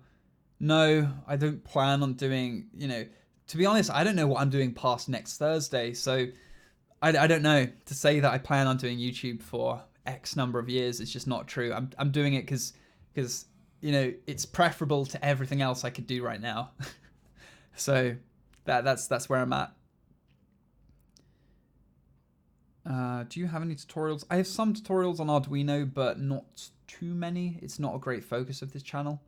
No, I don't plan on doing, to be honest, I don't know what I'm doing past next Thursday. So I don't know to say that I plan on doing YouTube for X number of years. It's just not true. I'm doing it because you know, it's preferable to everything else I could do right now. So that's where I'm at. Do you have any tutorials? I have some tutorials on Arduino, but not too many. It's not a great focus of this channel.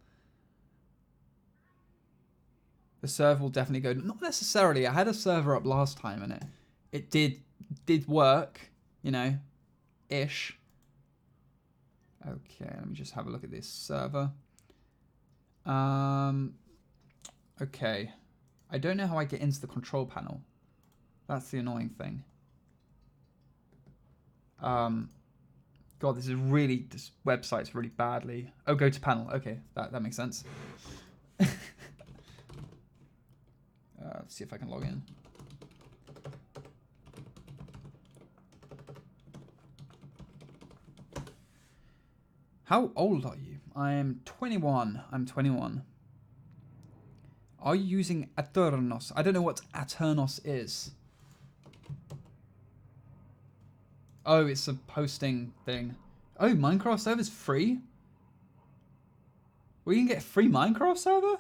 The server will definitely go. Not necessarily. I had a server up last time and it did work, you know, ish. Okay, let me just have a look at this server. Okay. I don't know how I get into the control panel. That's the annoying thing. God, this website's really badly. Oh, go to panel. Okay, that makes sense. Let's see if I can log in. How old are you? I am 21. I'm 21. Are you using Aternos? I don't know what Aternos is. Oh, it's a posting thing. Oh, Minecraft server's free? We can get a free Minecraft server?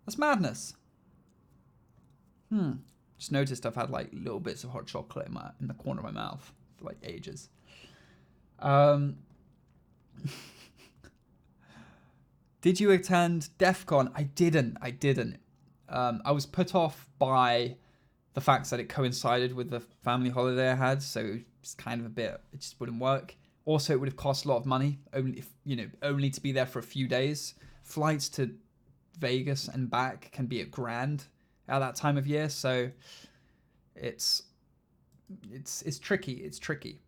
That's madness. Just noticed I've had like little bits of hot chocolate in the corner of my mouth for like ages. Did you attend DEF CON? I didn't. I was put off by the fact that it coincided with the family holiday I had, so it's kind of it just wouldn't work. Also, it would have cost a lot of money, only to be there for a few days. Flights to Vegas and back can be $1,000 at that time of year, so it's tricky. It's tricky.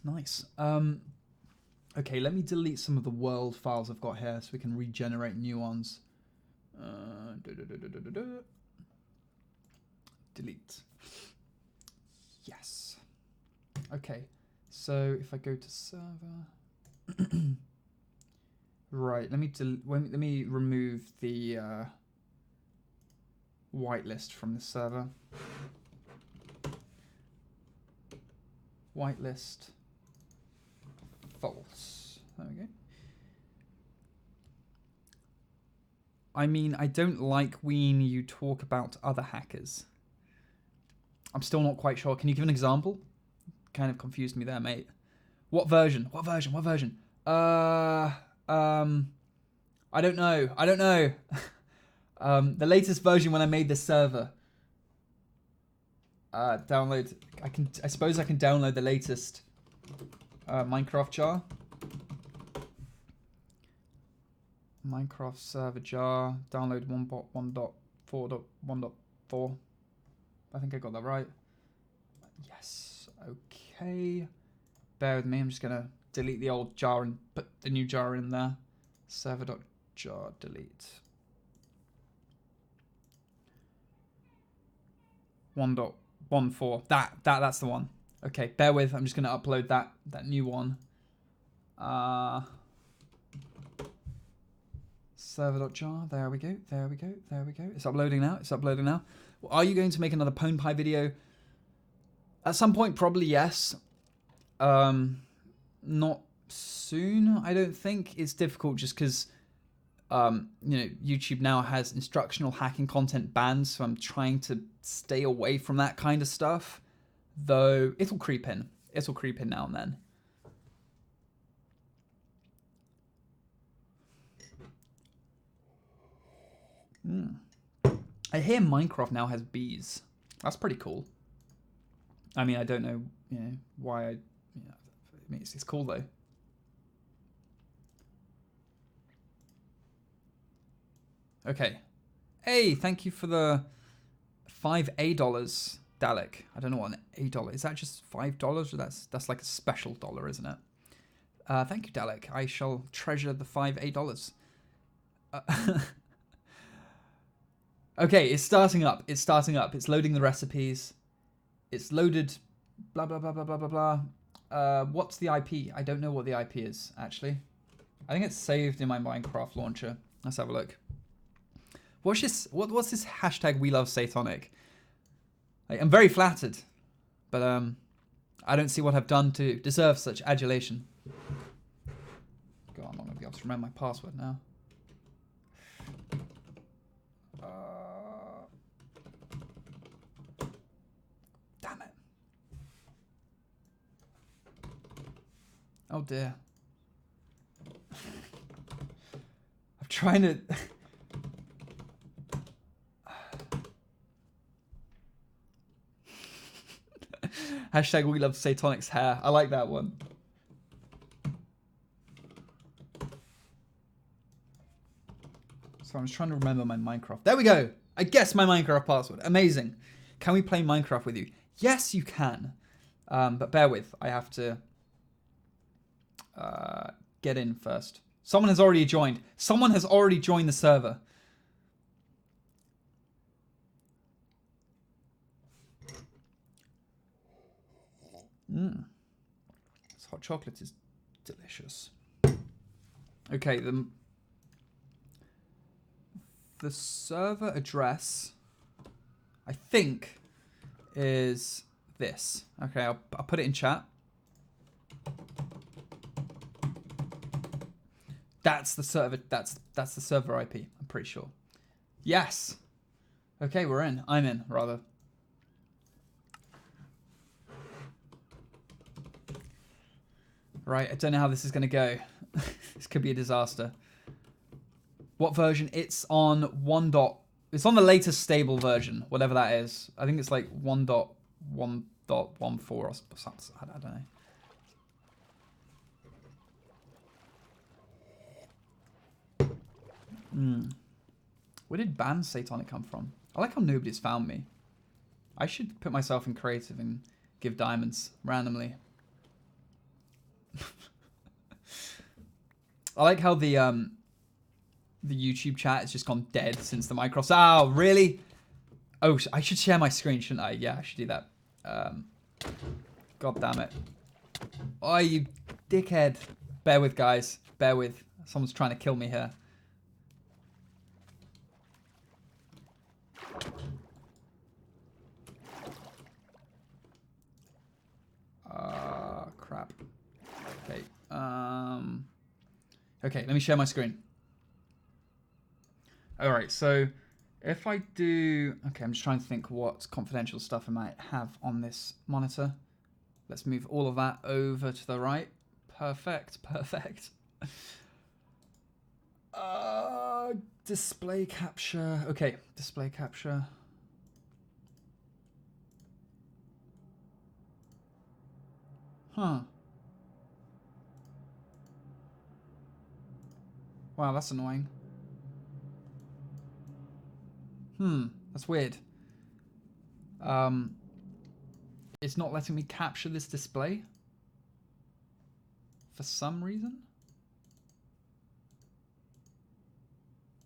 Nice. Okay, let me delete some of the world files I've got here so we can regenerate new ones. Delete. Yes. Okay, so if I go to server, right? Let me remove the whitelist from the server. Whitelist. False. There we go. I mean, I don't like when you talk about other hackers. I'm still not quite sure. Can you give an example? Kind of confused me there, mate. What version? What version? What version? I don't know. I don't know. The latest version when I made this server. Download. I suppose I can download the latest Minecraft jar. Minecraft server jar. Download 1.4.1.4. I think I got that right. Yes. Okay. Bear with me. I'm just gonna delete the old jar and put the new jar in there. Server.jar delete. 1.14. That's the one. Okay, bear with. I'm just gonna upload that new one. Server.jar. There we go. There we go. There we go. It's uploading now. It's uploading now. Are you going to make another PwnPy video? At some point, probably yes. Not soon, I don't think. It's difficult just because, YouTube now has instructional hacking content banned, so I'm trying to stay away from that kind of stuff. Though it'll creep in. It'll creep in now and then. I hear Minecraft now has bees. That's pretty cool. I mean, I don't know, why I mean, it's cool though. Okay. Hey, thank you for the $5 Dalek. I don't know what an $8 is. That just $5 or that's like a special dollar, isn't it? Thank you, Dalek. I shall treasure the $5 Okay, it's starting up. It's starting up. It's loading the recipes. It's loaded. Blah blah blah blah blah blah blah. What's the IP? I don't know what the IP is actually. I think it's saved in my Minecraft launcher. Let's have a look. What's this? What's this hashtag We Love Satonic? I'm very flattered, but I don't see what I've done to deserve such adulation. God, I'm not gonna be able to remember my password now. Damn it! Oh dear. I'm trying to. Hashtag We Love Satonic's hair. I like that one. So I'm just trying to remember my Minecraft. There we go. I guessed my Minecraft password. Amazing. Can we play Minecraft with you? Yes, you can. But bear with. I have to get in first. Someone has already joined. Someone has already joined the server. This hot chocolate is delicious. Okay, the server address, I think, is this. Okay, I'll put it in chat. That's the server. That's the server IP. I'm pretty sure. Yes. Okay, we're in. I'm in, rather. Right, I don't know how this is going to go. This could be a disaster. What version? It's on 1. It's on the latest stable version, whatever that is. I think it's like 1.1.14 or something. I don't know. Where did Ban Satonic come from? I like how nobody's found me. I should put myself in creative and give diamonds randomly. I like how the YouTube chat has just gone dead since the Minecraft. Oh, really? Oh, I should share my screen, shouldn't I? Yeah, I should do that. God damn it. Oh, you dickhead. Bear with, guys. Bear with. Someone's trying to kill me here. Crap. Okay. Okay, let me share my screen. All right, so if I do... Okay, I'm just trying to think what confidential stuff I might have on this monitor. Let's move all of that over to the right. Perfect, perfect. Display capture. Okay, display capture. Huh. Wow, that's annoying. That's weird. It's not letting me capture this display for some reason.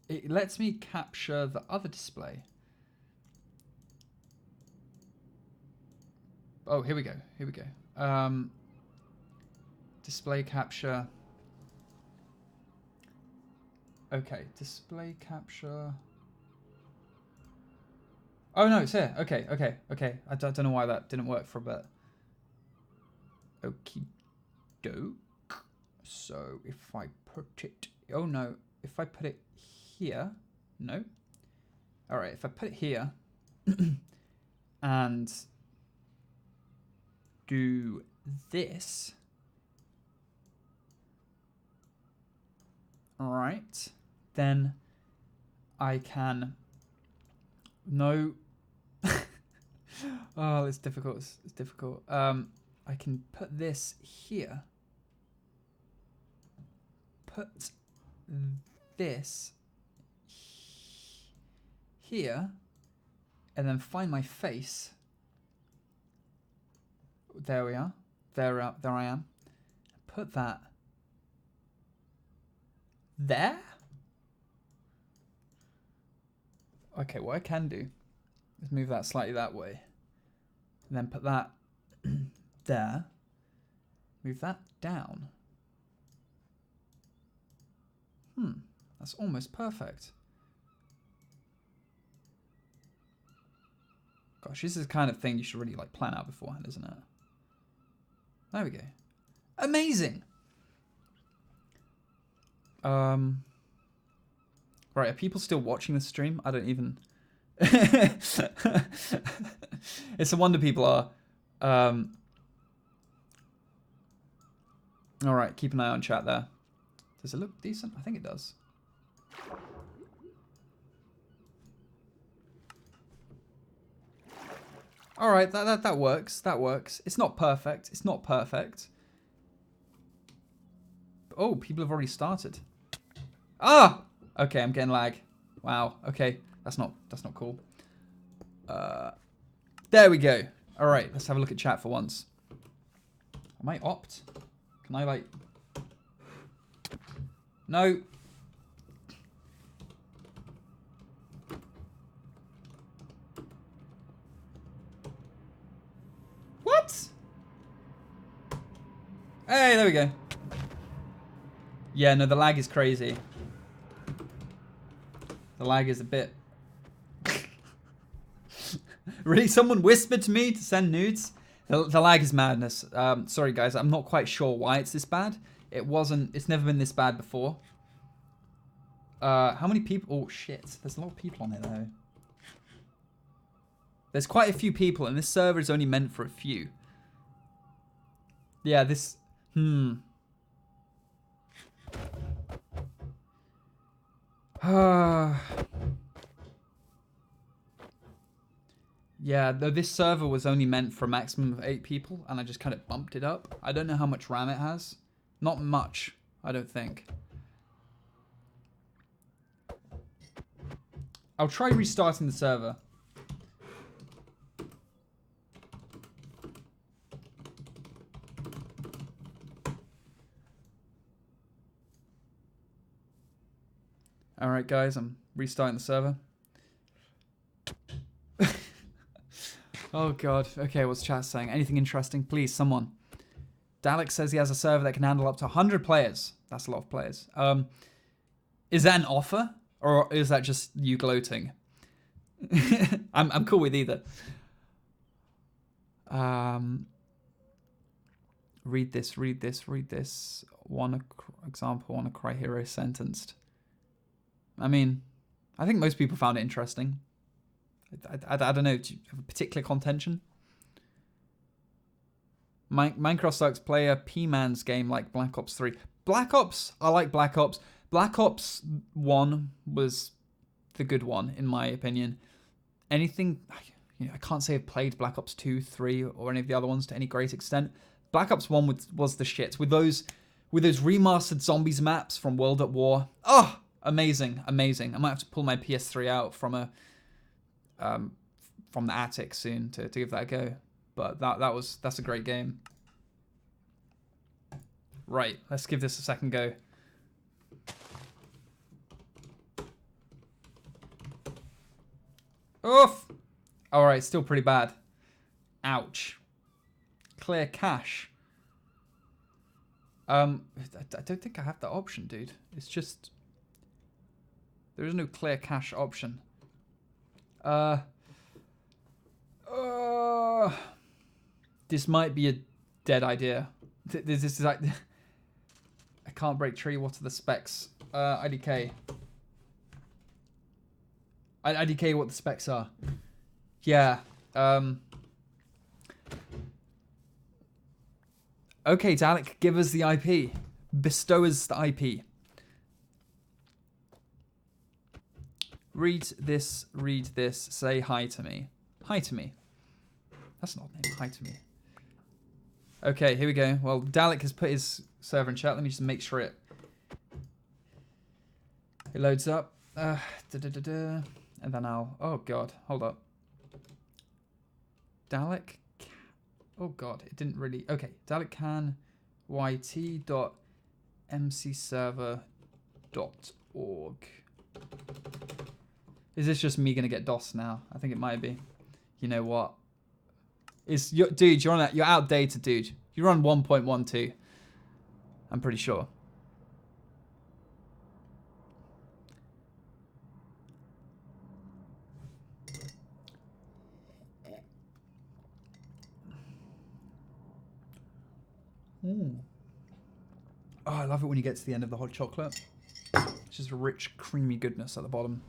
It lets me capture the other display. Oh, here we go. Here we go. Display capture. Okay, display capture. Oh no, it's here. Okay, okay, okay. I don't know why that didn't work for a bit. Okie doke. So if I put it... Oh no, if I put it here... No. Alright, if I put it here... and... do this... Alright. Then I can... No... Oh, it's difficult. It's difficult. I can put this here. Put this here. And then find my face. There we are. There I am. Put that there. Okay, what I can do is move that slightly that way. And then put that there. Move that down. That's almost perfect. Gosh, this is the kind of thing you should really like plan out beforehand, isn't it? There we go. Amazing. Right, are people still watching the stream? I don't even... It's a wonder people are. Alright, keep an eye on chat there. Does it look decent? I think it does. Alright, that works. That works. It's not perfect. It's not perfect. Oh, people have already started. Ah! Okay, I'm getting lag. Wow. Okay, that's not cool. There we go. All right, let's have a look at chat for once. Am I opt? Can I like? No. What? Hey, there we go. Yeah, no, the lag is crazy. The lag is a bit... Really? Someone whispered to me to send nudes? The lag is madness. Sorry, guys. I'm not quite sure why it's this bad. It's never been this bad before. How many people... Oh, shit. There's a lot of people on it, though. There's quite a few people, and this server is only meant for a few. Yeah, this... Yeah, though this server was only meant for a maximum of 8 people, and I just kind of bumped it up. I don't know how much RAM it has. Not much, I don't think. I'll try restarting the server. Alright guys, I'm restarting the server. Oh god. Okay, what's chat saying? Anything interesting? Please, someone. Dalek says he has a server that can handle up to 100 players. That's a lot of players. Is that an offer? Or is that just you gloating? I'm cool with either. Read this. One example on a Cry Hero sentenced. I mean, I think most people found it interesting. I don't know. Do you have a particular contention? Minecraft sucks. Play a P-Man's game like Black Ops 3. Black Ops, I like Black Ops. Black Ops 1 was the good one, in my opinion. Anything, I can't say I've played Black Ops 2, 3, or any of the other ones to any great extent. Black Ops 1 was the shit. With those remastered zombies maps from World at War. Oh, amazing. I might have to pull my PS3 out from the attic soon to give that a go. But that's a great game. Right, let's give this a second go. Oof! Alright, still pretty bad. Ouch. Clear cache. I don't think I have that option, dude. It's just... there is no clear cache option. This might be a dead idea. This is like... I can't break tree. What are the specs? IDK. IDK, what the specs are. Yeah. Okay, Dalek, give us the IP. Bestow us the IP. Read this, say hi to me. Hi to me. That's not a name, hi to me. Okay, here we go. Well, Dalek has put his server in chat. Let me just make sure it loads up. And then I'll... oh, God. Hold up. Dalek... oh, God. It didn't really... okay. Dalek can yt.mcserver.org. Is this just me going to get DOS now? I think it might be. You know what? Dude, you're outdated, dude. You're on 1.12. I'm pretty sure. Ooh. Oh, I love it when you get to the end of the hot chocolate. It's just rich, creamy goodness at the bottom.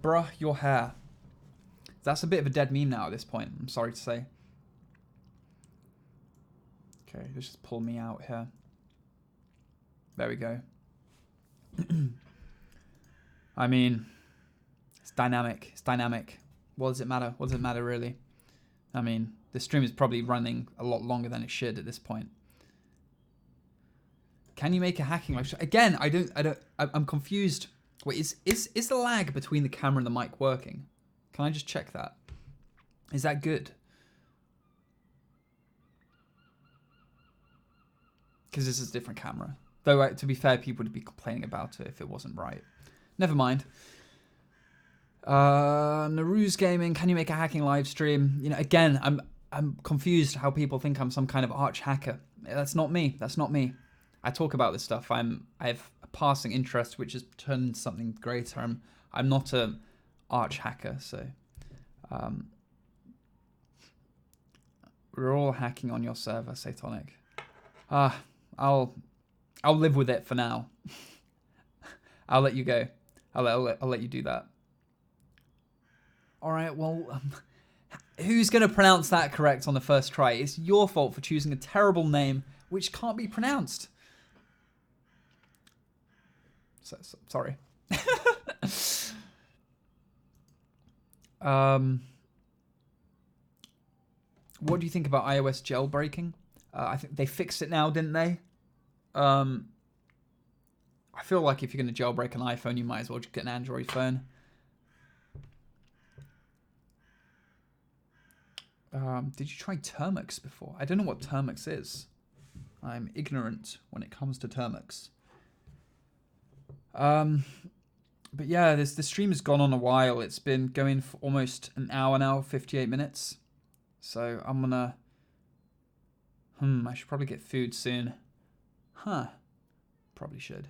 Bruh, your hair. That's a bit of a dead meme now at this point, I'm sorry to say. Okay, let's just pull me out here. There we go. I mean, it's dynamic. It's dynamic. What does it matter? What does it matter, really? I mean, the stream is probably running a lot longer than it should at this point. Can you make a hacking live stream? Again, I'm confused. Wait, is the lag between the camera and the mic working? Can I just check that? Is that good? Because this is a different camera. Though, to be fair, people would be complaining about it if it wasn't right. Never mind. Naru's Gaming, can you make a hacking live stream? You know, again, I'm confused how people think I'm some kind of arch hacker. That's not me. That's not me. I talk about this stuff. I have a passing interest which has turned into something greater. I'm not a arch hacker, so we're all hacking on your server, Satonic. I'll live with it for now. I'll let you go. I'll let you do that. All right. Well, who's going to pronounce that correct on the first try? It's your fault for choosing a terrible name which can't be pronounced. So sorry. What do you think about iOS jailbreaking? I think they fixed it now, didn't they? I feel like if you're going to jailbreak an iPhone, you might as well just get an Android phone. Did you try Termux before? I don't know what Termux is. I'm ignorant when it comes to Termux. But yeah, the stream has gone on a while. It's been going for almost an hour now, 58 minutes. So I'm gonna... I should probably get food soon. Probably should.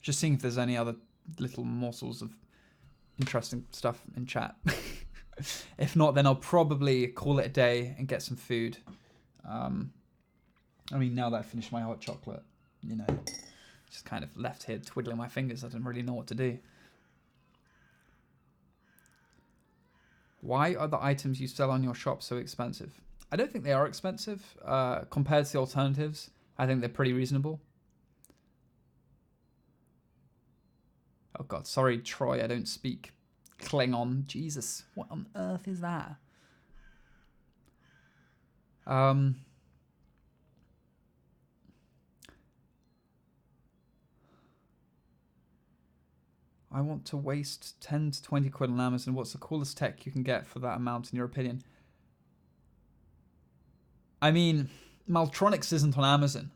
Just seeing if there's any other little morsels of interesting stuff in chat. If not, then I'll probably call it a day and get some food. I mean, now that I finished my hot chocolate, you know, just kind of left here twiddling my fingers. I didn't really know what to do. Why are the items you sell on your shop so expensive? I don't think they are expensive. Compared to the alternatives, I think they're pretty reasonable. Oh god, sorry Troy, I don't speak Klingon. Jesus, what on earth is that? I want to waste 10 to 20 quid on Amazon. What's the coolest tech you can get for that amount, in your opinion? I mean, Maltronics isn't on Amazon.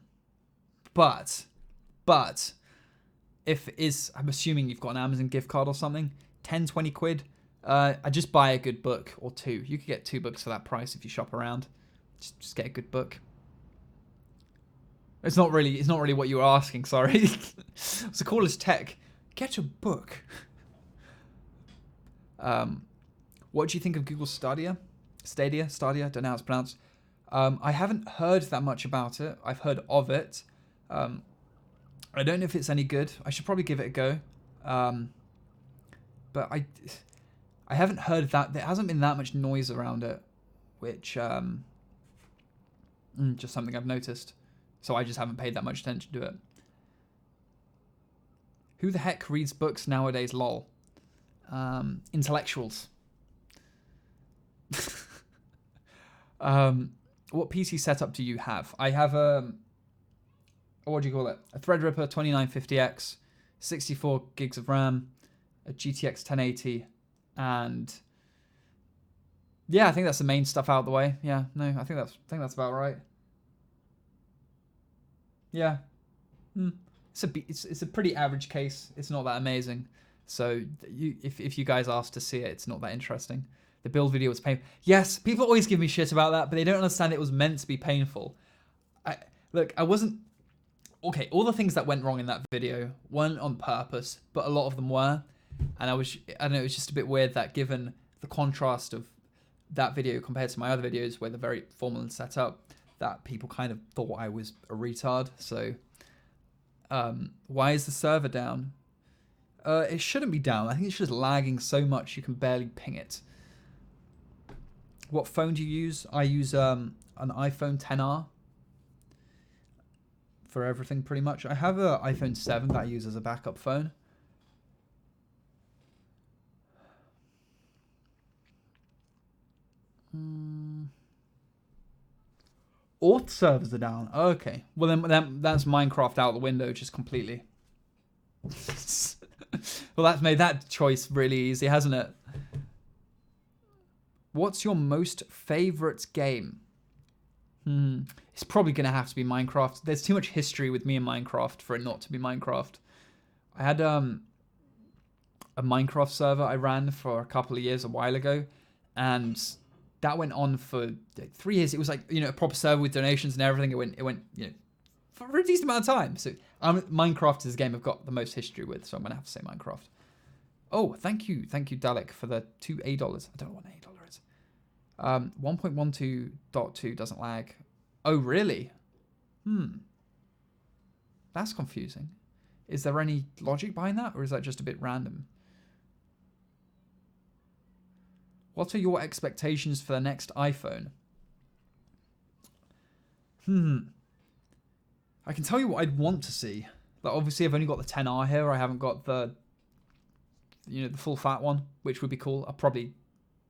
But, if it is, I'm assuming you've got an Amazon gift card or something, 10, 20 quid, I just buy a good book or two. You could get 2 books for that price if you shop around. Just get a good book. It's not really what you were asking, sorry. It's the coolest tech. Get a book. What do you think of Google Stadia? Stadia, I don't know how it's pronounced. I haven't heard that much about it. I've heard of it. I don't know if it's any good. I should probably give it a go. But I haven't heard that. There hasn't been that much noise around it, which just something I've noticed. So I just haven't paid that much attention to it. Who the heck reads books nowadays, lol? Intellectuals. What PC setup do you have? I have what do you call it? A Threadripper 2950X, 64 gigs of RAM, a GTX 1080, and yeah, I think that's the main stuff out of the way. Yeah, no, I think that's about right. Yeah. It's a pretty average case. It's not that amazing. So if you guys asked to see it, it's not that interesting. The build video was painful. Yes, people always give me shit about that, but they don't understand it was meant to be painful. I wasn't... Okay, all the things that went wrong in that video weren't on purpose, but a lot of them were. And I don't know, it was just a bit weird that given the contrast of that video compared to my other videos where they're very formal and set up, that people kind of thought I was a retard. So why is the server down? It shouldn't be down. I think it's just lagging so much you can barely ping it. What phone do you use? I use an iPhone XR for everything pretty much. I have an iPhone 7 that I use as a backup phone. Auth servers are down. Okay. Well, then that's Minecraft out the window just completely. Well, that's made that choice really easy, hasn't it? What's your most favorite game? It's probably going to have to be Minecraft. There's too much history with me and Minecraft for it not to be Minecraft. I had a Minecraft server I ran for a couple of years a while ago, and that went on for 3 years. It was like, you know, a proper server with donations and everything. It went, you know, for a decent amount of time. So Minecraft is a game I've got the most history with, so I'm gonna have to say Minecraft. Oh, thank you, Dalek, for the $2. I don't know what an $8 is. 1.12.2 doesn't lag. Oh, really? That's confusing. Is there any logic behind that, or is that just a bit random? What are your expectations for the next iPhone? I can tell you what I'd want to see. Like, obviously, I've only got the XR here. I haven't got the, you know, the full fat one, which would be cool. I'll probably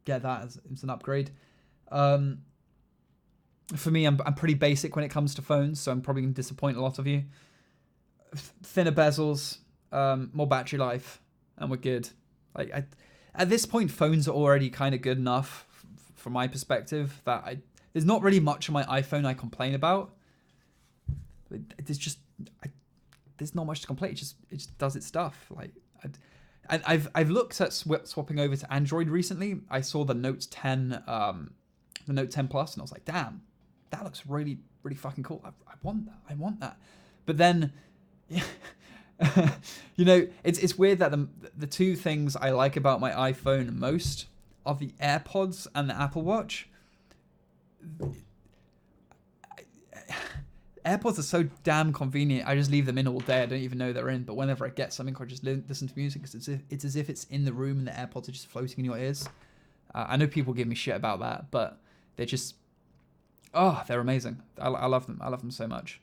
get that as an upgrade. For me, I'm pretty basic when it comes to phones, so I'm probably going to disappoint a lot of you. Thinner bezels, more battery life, and we're good. Like, at this point, phones are already kind of good enough from my perspective that there's not really much on my iPhone I complain about. There's not much to complain. It just does its stuff. Like, and I've looked at swapping over to Android recently. I saw the Note 10, the Note 10 Plus, and I was like, damn, that looks really, really fucking cool. I want that. I want that. But then, you know, it's weird that the two things I like about my iPhone most are the AirPods and the Apple Watch. AirPods are so damn convenient. I just leave them in all day. I don't even know they're in. But whenever I get something, I just listen to music. It's as if it's in the room and the AirPods are just floating in your ears. I know people give me shit about that, but they're just, they're amazing. I love them. I love them so much.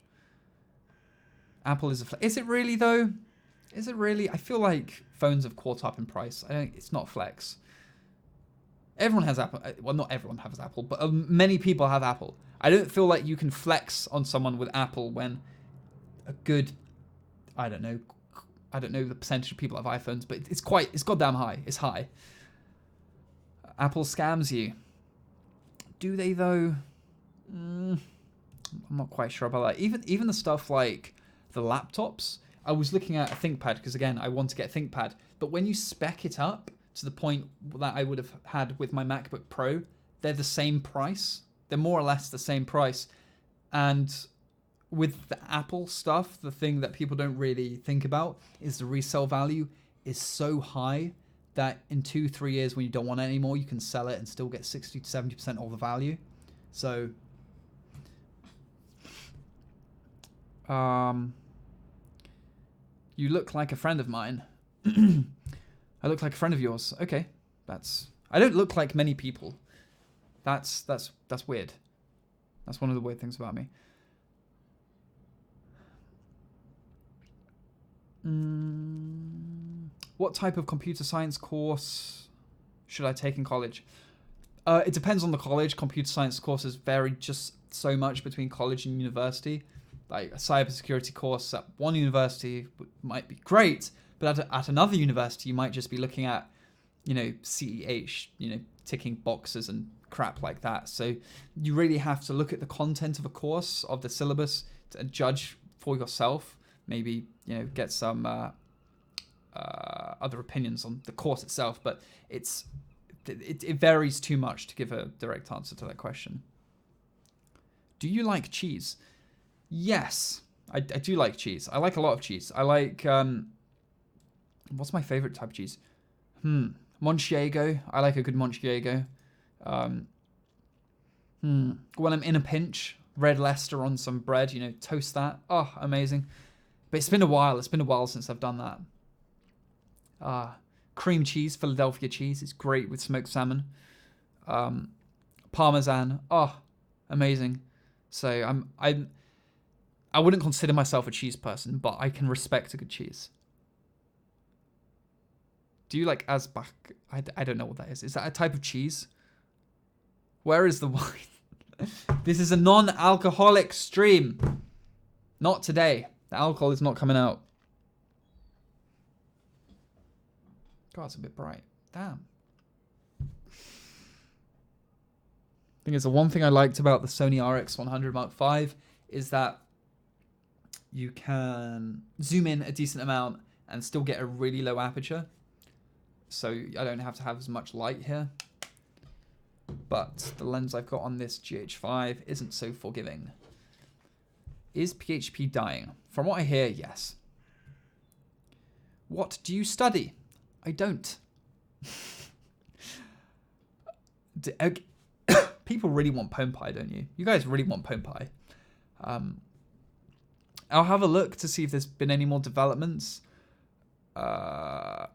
Apple is is it really though? Is it really? I feel like phones have caught up in price. It's not flex. Everyone has Apple. Well, not everyone has Apple, but many people have Apple. I don't feel like you can flex on someone with Apple when a good, I don't know the percentage of people have iPhones, but it's goddamn high. It's high. Apple scams you. Do they though? I'm not quite sure about that. Even the stuff like the laptops. I was looking at a ThinkPad because again, I want to get a ThinkPad. But when you spec it up to the point that I would have had with my MacBook Pro, they're the same price. They're more or less the same price. And with the Apple stuff, the thing that people don't really think about is the resale value is so high that in 2-3 years when you don't want it anymore, you can sell it and still get 60 to 70% of the value. So, you look like a friend of mine. I look like a friend of yours. Okay, I don't look like many people. That's weird. That's one of the weird things about me. What type of computer science course should I take in college? It depends on the college. Computer science courses vary just so much between college and university. Like a cybersecurity course at one university might be great, but at another university you might just be looking at, you know, CEH, you know, ticking boxes and crap like that. So you really have to look at the content of a course, of the syllabus, to judge for yourself. Maybe, you know, get some other opinions on the course itself. But it varies too much to give a direct answer to that question. Do you like cheese? Yes, I do like cheese. I like a lot of cheese. I like, what's my favorite type of cheese? Manchego. I like a good Manchego. When I'm in a pinch, red Leicester on some bread, you know, toast that. Oh, amazing. But it's been a while. It's been a while since I've done that. Cream cheese, Philadelphia cheese. It's great with smoked salmon. Parmesan. Oh, amazing. So I wouldn't consider myself a cheese person, but I can respect a good cheese. Do you like Asbach? I don't know what that is. Is that a type of cheese? Where is the wine? This is a non-alcoholic stream. Not today. The alcohol is not coming out. God, it's a bit bright. Damn. I think it's the one thing I liked about the Sony RX100 Mark V is that you can zoom in a decent amount and still get a really low aperture. So I don't have to have as much light here. But the lens I've got on this GH5 isn't so forgiving. Is PHP dying? From what I hear, yes. What do you study? I don't. People really want PwnPy, don't you? You guys really want PwnPy. I'll have a look to see if there's been any more developments. But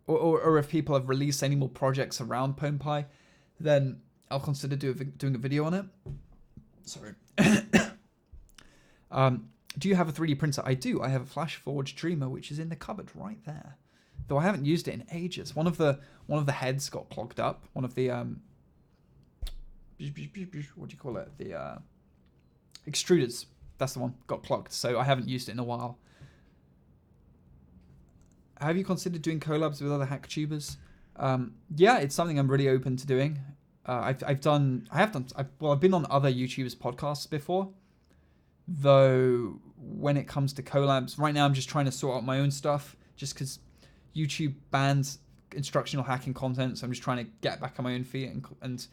or if people have released any more projects around PwnPy, then I'll consider doing a video on it. Sorry. Do you have a 3D printer? I do. I have a FlashForge Dreamer, which is in the cupboard right there. Though I haven't used it in ages. One of the heads got clogged up. One of the what do you call it? The extruders. That's the one. Got clogged. So I haven't used it in a while. Have you considered doing collabs with other hack tubers? Yeah, it's something I'm really open to doing. I've been on other YouTubers' podcasts before. Though when it comes to collabs, right now I'm just trying to sort out my own stuff. Just because YouTube bans instructional hacking content, so I'm just trying to get back on my own feet and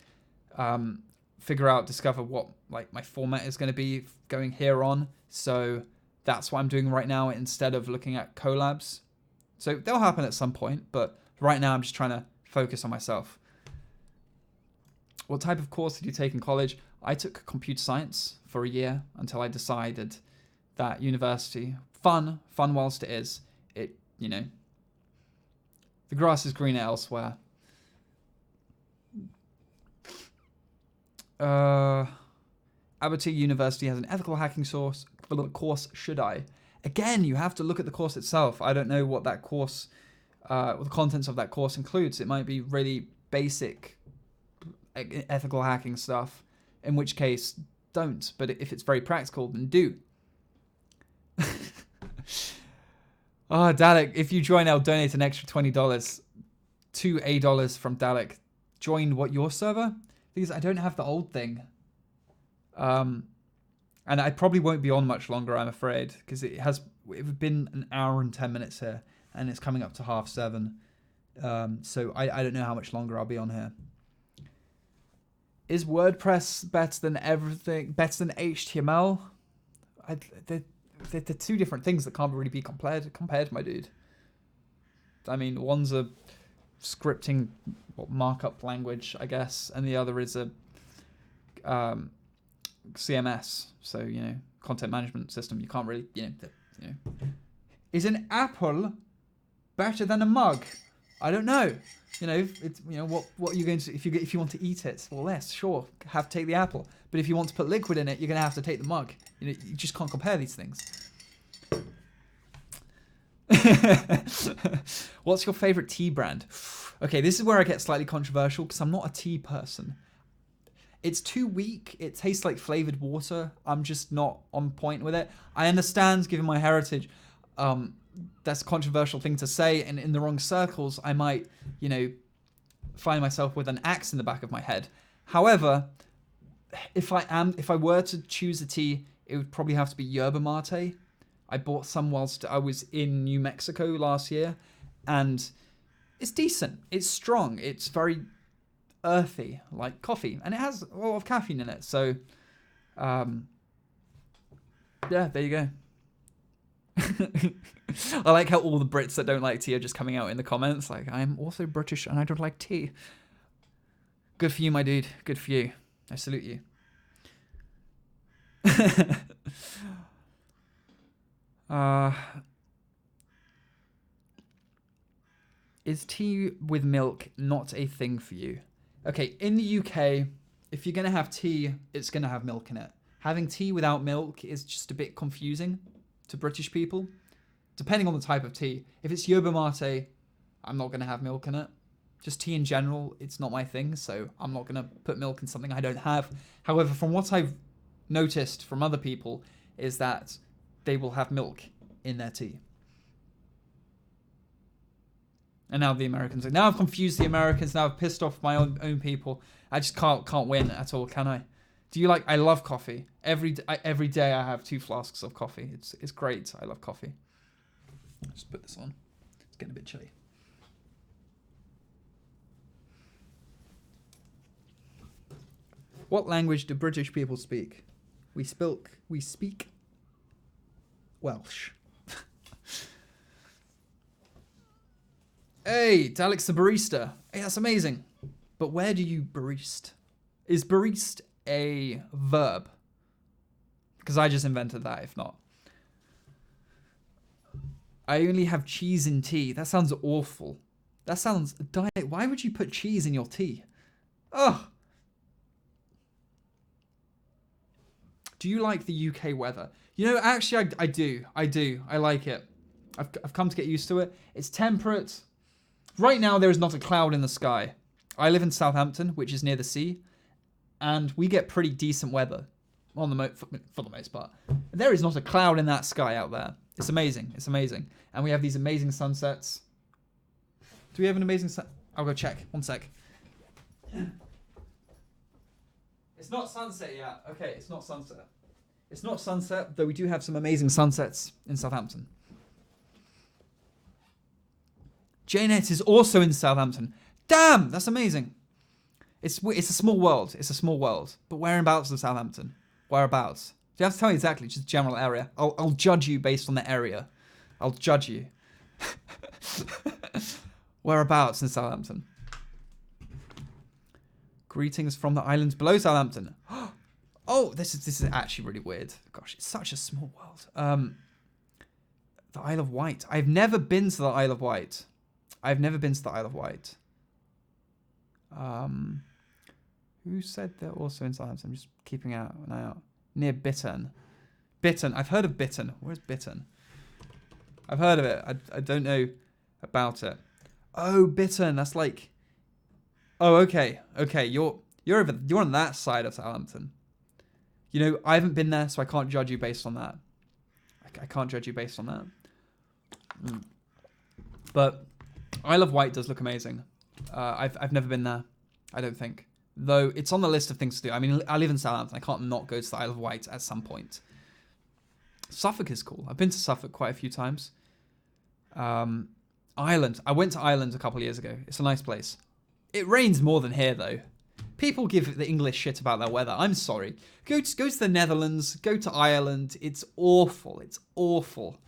discover what like my format is going to be going here on. So that's what I'm doing right now instead of looking at collabs. So they'll happen at some point, but right now I'm just trying to focus on myself. What type of course did you take in college? I took computer science for a year until I decided that university, fun whilst it is, the grass is greener elsewhere. Abertay University has an ethical hacking course. Should I? Again, you have to look at the course itself. I don't know what that course, what the contents of that course includes. It might be really basic ethical hacking stuff, in which case, don't. But if it's very practical, then do. Oh, Dalek, if you join, I'll donate an extra $20. $2 from Dalek. Join your server? Because I don't have the old thing. And I probably won't be on much longer, I'm afraid, because it's been an hour and 10 minutes here, and it's coming up to 7:30. So I don't know how much longer I'll be on here. Is WordPress better than HTML? They're two different things that can't really be compared, my dude. I mean, one's a scripting markup language, I guess, and the other is a CMS, so content management system. You can't really, Is an apple better than a mug? I don't know. It's what are you going to if you want to eat it? Well, yes, sure, take the apple. But if you want to put liquid in it, you're going to have to take the mug. You just can't compare these things. What's your favorite tea brand? Okay, this is where I get slightly controversial because I'm not a tea person. It's too weak. It tastes like flavored water. I'm just not on point with it. I understand, given my heritage, that's a controversial thing to say, and in the wrong circles, I might, find myself with an axe in the back of my head. However, if I were to choose a tea, it would probably have to be yerba mate. I bought some whilst I was in New Mexico last year, and it's decent. It's strong. It's very earthy, like coffee, and it has a lot of caffeine in it. So, yeah, there you go. I like how all the Brits that don't like tea are just coming out in the comments like, I'm also British and I don't like tea. Good for you, my dude. Good for you. I salute you. Is tea with milk not a thing for you? Okay, in the UK, if you're going to have tea, it's going to have milk in it. Having tea without milk is just a bit confusing to British people, depending on the type of tea. If it's yerba mate, I'm not going to have milk in it. Just tea in general, it's not my thing, so I'm not going to put milk in something I don't have. However, from what I've noticed from other people, is that they will have milk in their tea. And now the Americans. Now I've confused the Americans. Now I've pissed off my own people. I just can't win at all, can I? Do you like? I love coffee. Every day I have 2 flasks of coffee. It's great. I love coffee. Just put this on. It's getting a bit chilly. What language do British people speak? We speak Welsh. Hey, Alex the barista. Hey, that's amazing. But where do you barista? Is barista a verb? Because I just invented that, if not. I only have cheese in tea. That sounds awful. That sounds diet. Why would you put cheese in your tea? Ugh. Do you like the UK weather? You know, actually, I do. I like it. I've come to get used to it. It's temperate. Right now, there is not a cloud in the sky. I live in Southampton, which is near the sea, and we get pretty decent weather for the most part. There is not a cloud in that sky out there. It's amazing. It's amazing. And we have these amazing sunsets. Do we have an amazing sun? I'll go check. One sec. It's not sunset yet. Okay, it's not sunset. It's not sunset, though we do have some amazing sunsets in Southampton. Janet is also in Southampton. Damn, that's amazing. It's a small world. It's a small world. But whereabouts in Southampton? Whereabouts? You have to tell me exactly, just general area. I'll judge you based on the area. I'll judge you. Whereabouts in Southampton? Greetings from the islands below Southampton. Oh, this is actually really weird. Gosh, it's such a small world. The Isle of Wight. I've never been to the Isle of Wight. Who said they're also in Southampton? I'm just keeping an eye out. Near Bittern. Bittern. I've heard of Bittern. Where's Bittern? I've heard of it. I don't know about it. Oh, Bittern. That's like. Oh, okay. Okay, you're on that side of Southampton. You know, I haven't been there, so I can't judge you based on that. I can't judge you based on that. But Isle of Wight does look amazing. I've never been there, I don't think. Though it's on the list of things to do. I mean, I live in Southampton. I can't not go to the Isle of Wight at some point. Suffolk is cool. I've been to Suffolk quite a few times. Ireland. I went to Ireland a couple of years ago. It's a nice place. It rains more than here, though. People give the English shit about their weather. I'm sorry. Go to the Netherlands. Go to Ireland. It's awful. It's awful.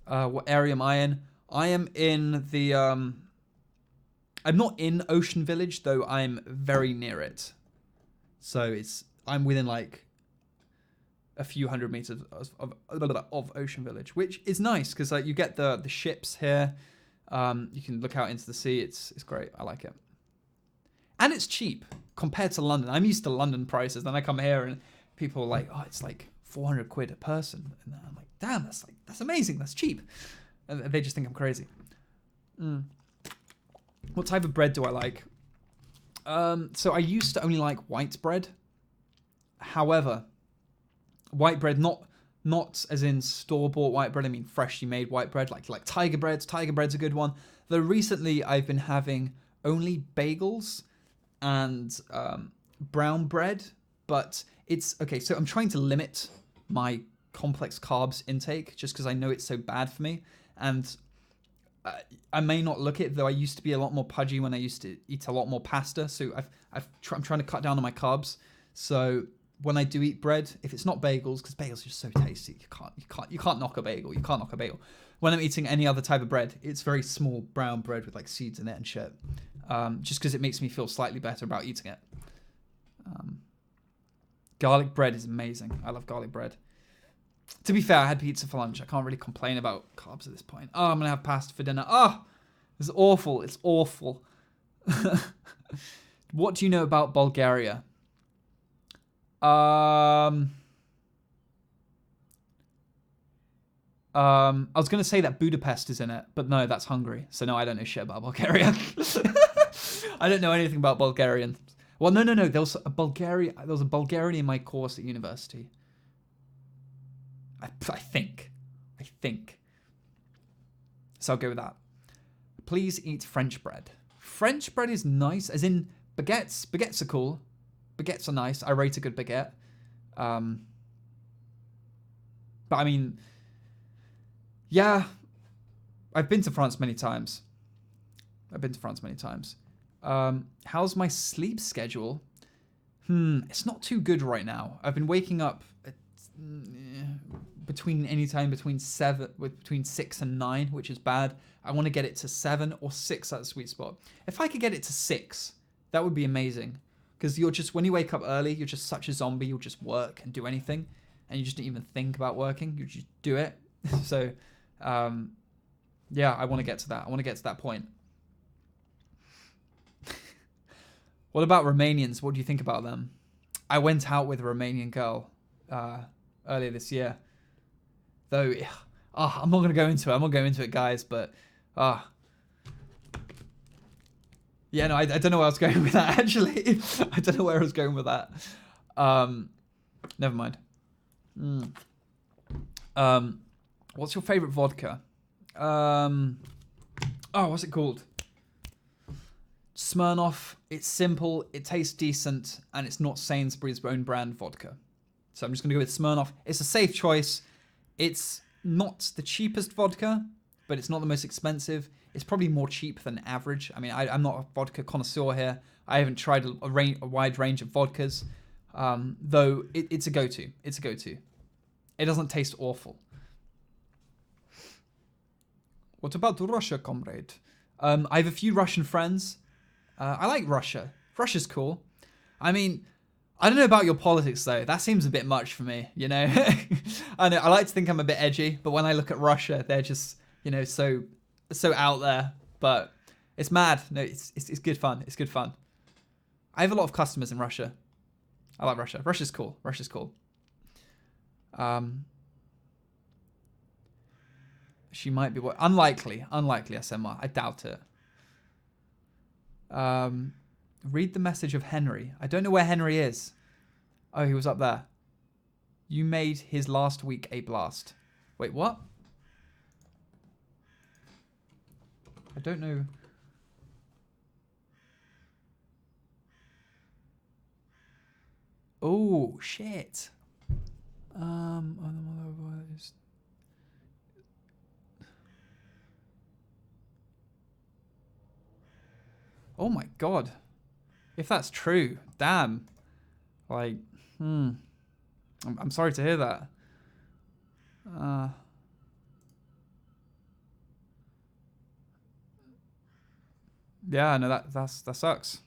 What area am I in? I am in the... I'm not in Ocean Village, though I'm very near it. So I'm within like a few hundred meters of Ocean Village, which is nice because you get the ships here. You can look out into the sea. It's great. I like it. And it's cheap compared to London. I'm used to London prices. Then I come here and people are like, oh, it's like 400 quid a person. And I'm like, damn, that's amazing. That's cheap. And they just think I'm crazy. What type of bread do I like? So I used to only like white bread. However, white bread, not as in store-bought white bread. I mean freshly made white bread, like Tiger Breads. Tiger Bread's a good one. Though recently I've been having only bagels and brown bread. But it's okay. So I'm trying to limit my complex carbs intake just because I know it's so bad for me. And I may not look it, though I used to be a lot more pudgy when I used to eat a lot more pasta. So I'm trying to cut down on my carbs. So when I do eat bread, if it's not bagels, because bagels are just so tasty, you can't knock a bagel. You can't knock a bagel. When I'm eating any other type of bread, it's very small brown bread with like seeds in it and shit. just because it makes me feel slightly better about eating it. Garlic bread is amazing. I love garlic bread. To be fair, I had pizza for lunch. I can't really complain about carbs at this point. Oh, I'm going to have pasta for dinner. Oh, it's awful. It's awful. What do you know about Bulgaria? I was going to say that Budapest is in it, but no, that's Hungary. So no, I don't know shit about Bulgaria. I don't know anything about Bulgarian. Well, no. There was a Bulgarian in my course at university. I think. So I'll go with that. Please eat French bread. French bread is nice, as in baguettes. Baguettes are cool. Baguettes are nice. I rate a good baguette. But I mean, yeah, I've been to France many times. How's my sleep schedule? It's not too good right now. I've been waking up between 6 and 9, which is bad. I want to get it to 7 or 6 at the sweet spot. If I could get it to 6, that would be amazing. Because when you wake up early, you're just such a zombie. You'll just work and do anything, and you just don't even think about working. You just do it. So, yeah, I want to get to that. I want to get to that point. What about Romanians? What do you think about them? I went out with a Romanian girl earlier this year. Though, I'm not going to go into it. I'm not going into it, guys, but... yeah, no, I don't know where I was going with that, actually. I don't know where I was going with that. Never mind. What's your favorite vodka? What's it called? Smirnoff. It's simple, it tastes decent, and it's not Sainsbury's own brand vodka. So I'm just going to go with Smirnoff. It's a safe choice. It's not the cheapest vodka, but it's not the most expensive. It's probably more cheap than average. I mean, I'm not a vodka connoisseur here. I haven't tried a wide range of vodkas, though it's a go-to. It's a go-to. It doesn't taste awful. What about Russia, comrade? I have a few Russian friends. I like Russia. Russia's cool. I mean, I don't know about your politics, though. That seems a bit much for me, you know? I know, I like to think I'm a bit edgy, but when I look at Russia, they're just, so out there. But it's mad. No, it's good fun. It's good fun. I have a lot of customers in Russia. I like Russia. Russia's cool. She might be unlikely, SMR. I doubt it. Read the message of Henry. I don't know where Henry is. Oh, he was up there. You made his last week a blast. Wait, what? I don't know. Oh, shit. Oh my god. If that's true, damn. Like, I'm sorry to hear that. Yeah, no, that sucks.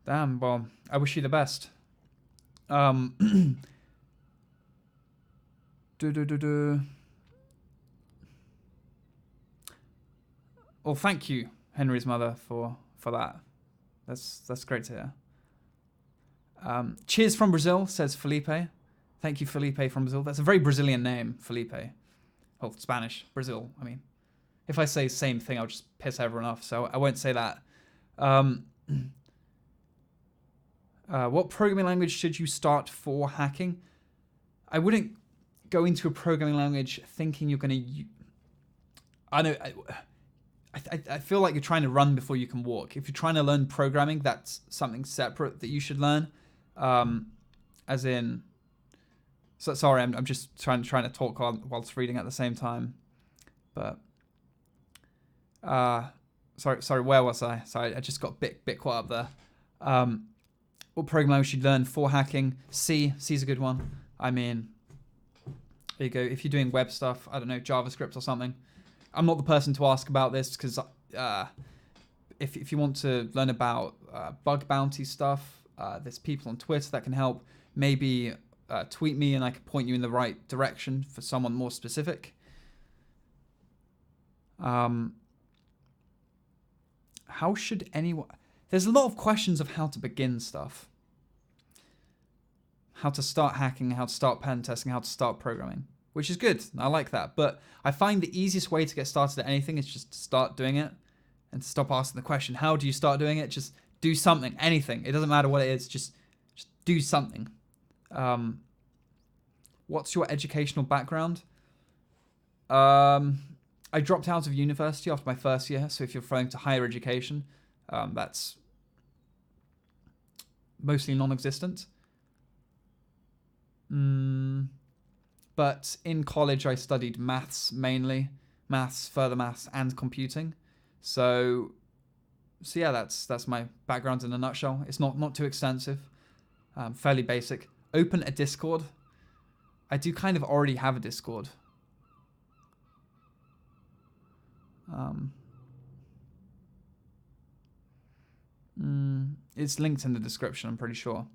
Damn, well, I wish you the best. Well, thank you, Henry's mother, for that. That's great to hear. Cheers from Brazil, says Felipe. Thank you, Felipe from Brazil. That's a very Brazilian name, Felipe. Oh, Spanish, Brazil. I mean, if I say the same thing, I'll just piss everyone off, so I won't say that. What programming language should you start for hacking? I wouldn't go into a programming language thinking you're going to... I feel like you're trying to run before you can walk. If you're trying to learn programming, that's something separate that you should learn. As in... So, sorry, I'm just trying to talk whilst reading at the same time. But... Sorry, where was I? Sorry, I just got a bit caught up there. What programming language should you learn for hacking? C's a good one. I mean, there you go. If you're doing web stuff, I don't know, JavaScript or something. I'm not the person to ask about this because, if you want to learn about bug bounty stuff, there's people on Twitter that can help. Maybe tweet me and I can point you in the right direction for someone more specific. How should anyone... There's a lot of questions of how to begin stuff. How to start hacking, how to start pen testing, how to start programming, which is good. I like that. But I find the easiest way to get started at anything is just to start doing it and to stop asking the question, how do you start doing it? Just do something, anything. It doesn't matter what it is. Just do something. What's your educational background? I dropped out of university after my first year. So if you're referring to higher education, that's mostly non-existent. But in college, I studied maths mainly. Maths, further maths, and computing. So yeah, that's my background in a nutshell. It's not too extensive. Fairly basic. Open a Discord. I do kind of already have a Discord. It's linked in the description, I'm pretty sure.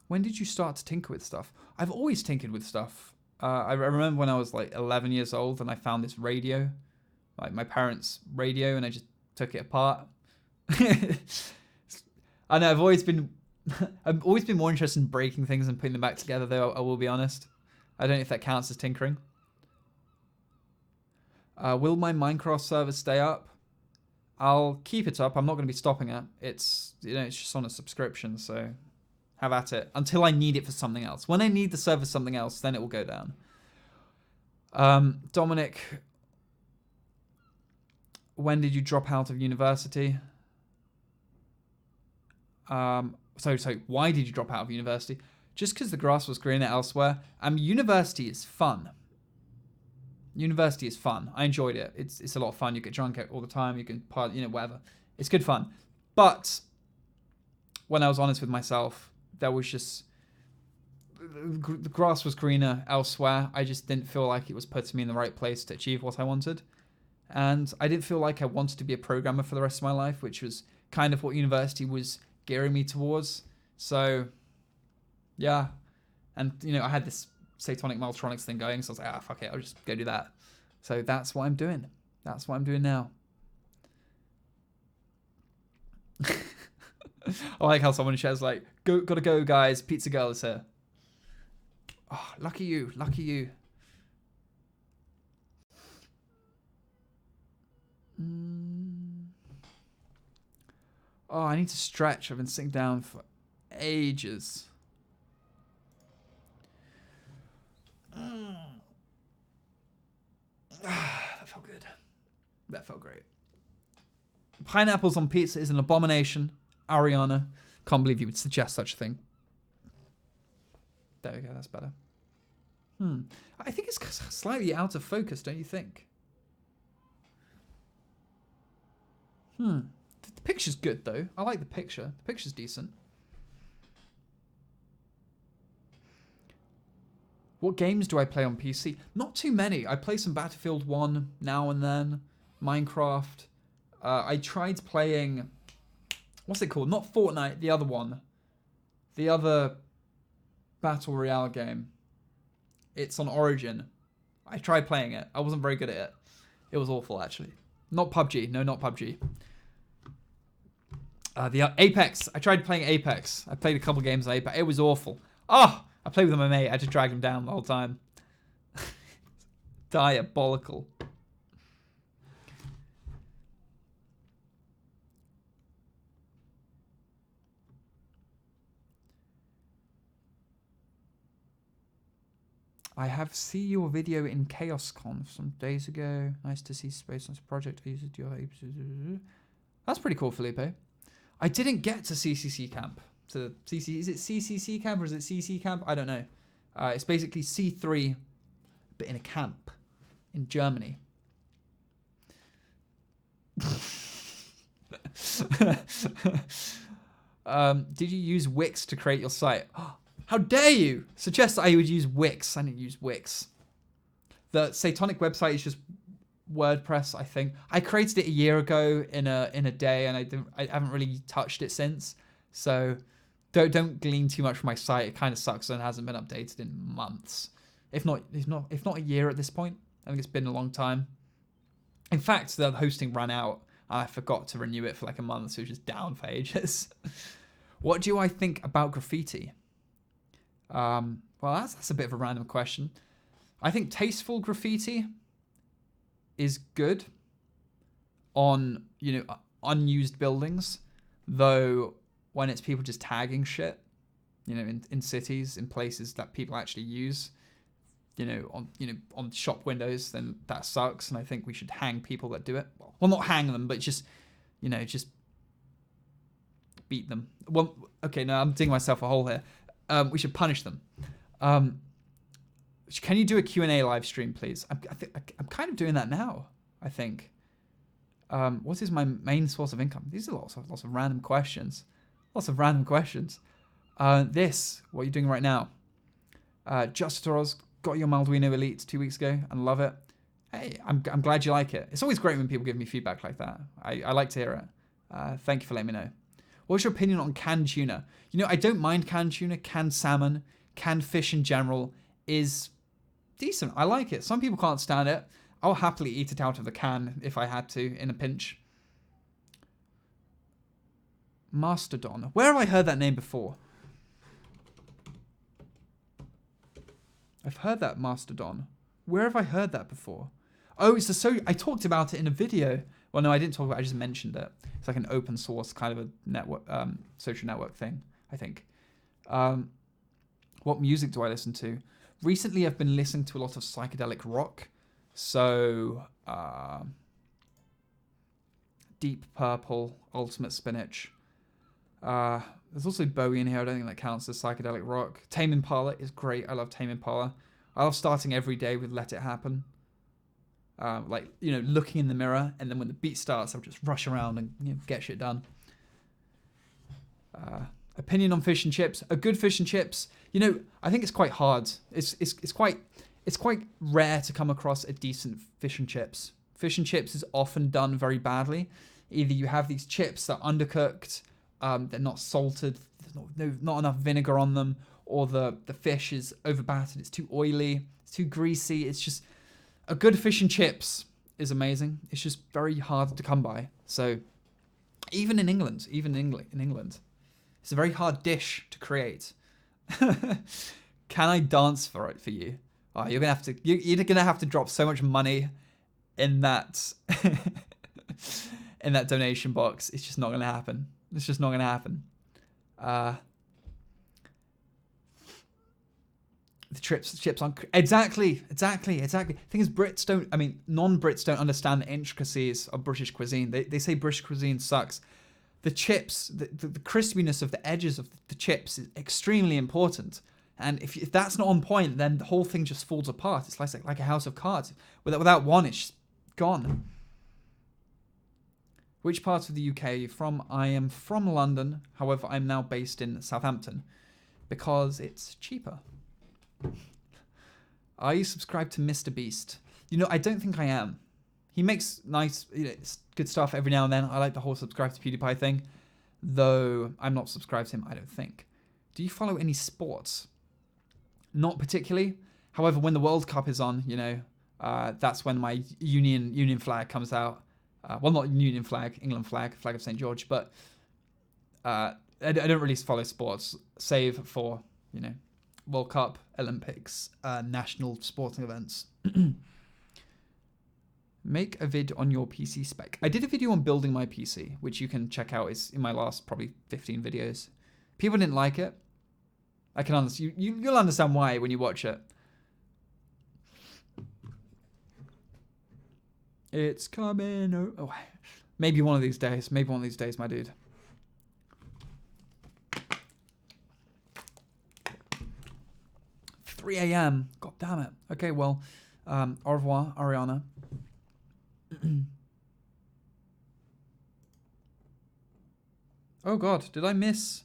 When did you start to tinker with stuff? I've always tinkered with stuff. I remember when I was like 11 years old and I found this radio, like my parents' radio, and I just took it apart. I know I've always been more interested in breaking things and putting them back together, though, I will be honest. I don't know if that counts as tinkering. Will my Minecraft server stay up? I'll keep it up. I'm not going to be stopping it. It's just on a subscription, so have at it until I need it for something else. When I need the server for something else, then it will go down. Dominic, when did you drop out of university? So why did you drop out of university? Just because the grass was greener elsewhere. University is fun. University is fun. I enjoyed it. It's a lot of fun. You get drunk all the time. You can party, whatever. It's good fun. But when I was honest with myself, there was just... the grass was greener elsewhere. I just didn't feel like it was putting me in the right place to achieve what I wanted. And I didn't feel like I wanted to be a programmer for the rest of my life, which was kind of what university was gearing me towards. So, yeah. And, I had this Satanic Maltronics thing going, so I was like, fuck it, I'll just go do that. So that's what I'm doing. That's what I'm doing now. I like how someone shares like, gotta go, guys, Pizza Girl is here. Oh, lucky you, lucky you. Oh, I need to stretch. I've been sitting down for ages. That felt good. That felt great. Pineapples on pizza is an abomination. Ariana, can't believe you would suggest such a thing. There we go, that's better. I think it's slightly out of focus, don't you think? The picture's good, though. I like the picture. The picture's decent. What games do I play on PC? Not too many. I play some Battlefield 1 now and then. Minecraft. I tried playing... What's it called? Not Fortnite, the other one. The other Battle Royale game. It's on Origin. I tried playing it. I wasn't very good at it. It was awful, actually. Not PUBG. No, not PUBG. The Apex. I tried playing Apex. I played a couple games on Apex. It was awful. Oh! I played with my mate. I had to drag him down the whole time. Diabolical. I have seen your video in ChaosConf some days ago. Nice to see Space on project. That's pretty cool, Felipe. I didn't get to CCC camp. Is it CCC camp or is it CC camp? I don't know. It's basically C3, but in a camp in Germany. Did you use Wix to create your site? How dare you suggest I would use Wix? I didn't use Wix. The Satanic website is just WordPress, I think. I created it a year ago in a day, and I haven't really touched it since. So don't glean too much from my site. It kind of sucks and hasn't been updated in months, if not a year at this point. I think it's been a long time. In fact, the hosting ran out, and I forgot to renew it for like a month, so it was just down for ages. What do I think about graffiti? Well, that's a bit of a random question. I think tasteful graffiti is good on, unused buildings, though when it's people just tagging shit, in cities, in places that people actually use, on shop windows, then that sucks, and I think we should hang people that do it. Well, not hang them, but just beat them. Well, okay, no, I'm digging myself a hole here. We should punish them. Can you do a Q&A live stream, please? I'm kind of doing that now, I think. What is my main source of income? These are lots of random questions. Lots of random questions. What are you doing right now? Justoros got your Malduino Elite 2 weeks ago and love it. Hey, I'm glad you like it. It's always great when people give me feedback like that. I like to hear it. Thank you for letting me know. What's your opinion on canned tuna? I don't mind canned tuna. Canned salmon, canned fish in general is decent. I like it. Some people can't stand it. I'll happily eat it out of the can if I had to in a pinch. Mastodon. Where have I heard that name before? I've heard that Mastodon. Where have I heard that before? Oh, I talked about it in a video. Well, no, I didn't talk about it. I just mentioned it. It's like an open source kind of a network, social network thing, I think. What music do I listen to? Recently, I've been listening to a lot of psychedelic rock. So, Deep Purple, Ultimate Spinach. There's also Bowie in here. I don't think that counts as psychedelic rock. Tame Impala is great. I love Tame Impala. I love starting every day with Let It Happen. Looking in the mirror, and then when the beat starts, I'll just rush around and get shit done. Opinion on fish and chips. A good fish and chips. I think it's quite hard. It's quite rare to come across a decent fish and chips. Fish and chips is often done very badly. Either you have these chips that are undercooked, they're not salted, there's not enough vinegar on them, or the fish is over battered, it's too oily, it's too greasy. It's just a good fish and chips is amazing. It's just very hard to come by. So even in England, it's a very hard dish to create. Can I dance for you? Oh, you're gonna have to drop so much money in that in that donation box. It's just not gonna happen. It's just not gonna happen. The chips on exactly. Thing is, non-Brits don't understand the intricacies of British cuisine. They say British cuisine sucks. The chips, the crispiness of the edges of the chips is extremely important. And if that's not on point, then the whole thing just falls apart. It's like a house of cards. Without one, it's just gone. Which part of the UK are you from? I am from London. However, I'm now based in Southampton because it's cheaper. Are you subscribed to Mr. Beast? I don't think I am. He makes nice, good stuff every now and then. I like the whole subscribe to PewDiePie thing, though I'm not subscribed to him, I don't think. Do you follow any sports? Not particularly. However, when the World Cup is on, that's when my Union flag comes out. Well, not Union flag, England flag of St. George, but I don't really follow sports, save for, World Cup, Olympics, national sporting events. Make a vid on your PC spec. I did a video on building my PC, which you can check out. It's in my last probably 15 videos. People didn't like it. I can understand. You'll understand why when you watch it. It's coming. Oh, maybe one of these days. Maybe one of these days, my dude. $3 a.m. God damn it. Okay, well, au revoir, Ariana. Oh God, did I miss?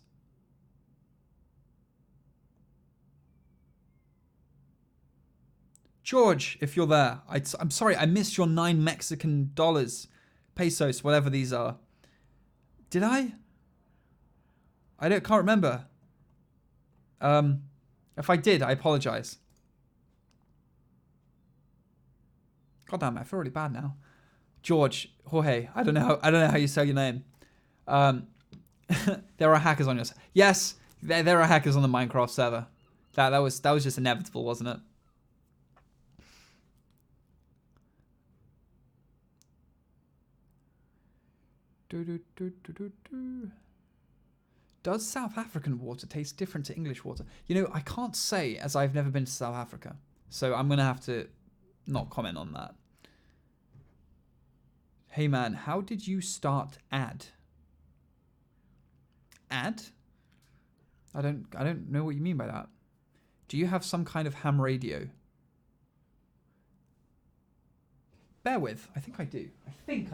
George, if you're there, I'm sorry, I missed your 9 Mexican dollars, pesos, whatever these are. Did I? Can't remember. If I did, I apologize. God damn it, I feel really bad now. Jorge, I don't know how you say your name. There are hackers on your side. Yes, there are hackers on the Minecraft server. That was just inevitable, wasn't it? Does South African water taste different to English water? You know, I can't say as I've never been to South Africa. So I'm going to have to not comment on that. Hey man, how did you start ad? Ad? I don't know what you mean by that. Do you have some kind of ham radio? Bear with. I think I do. Hey.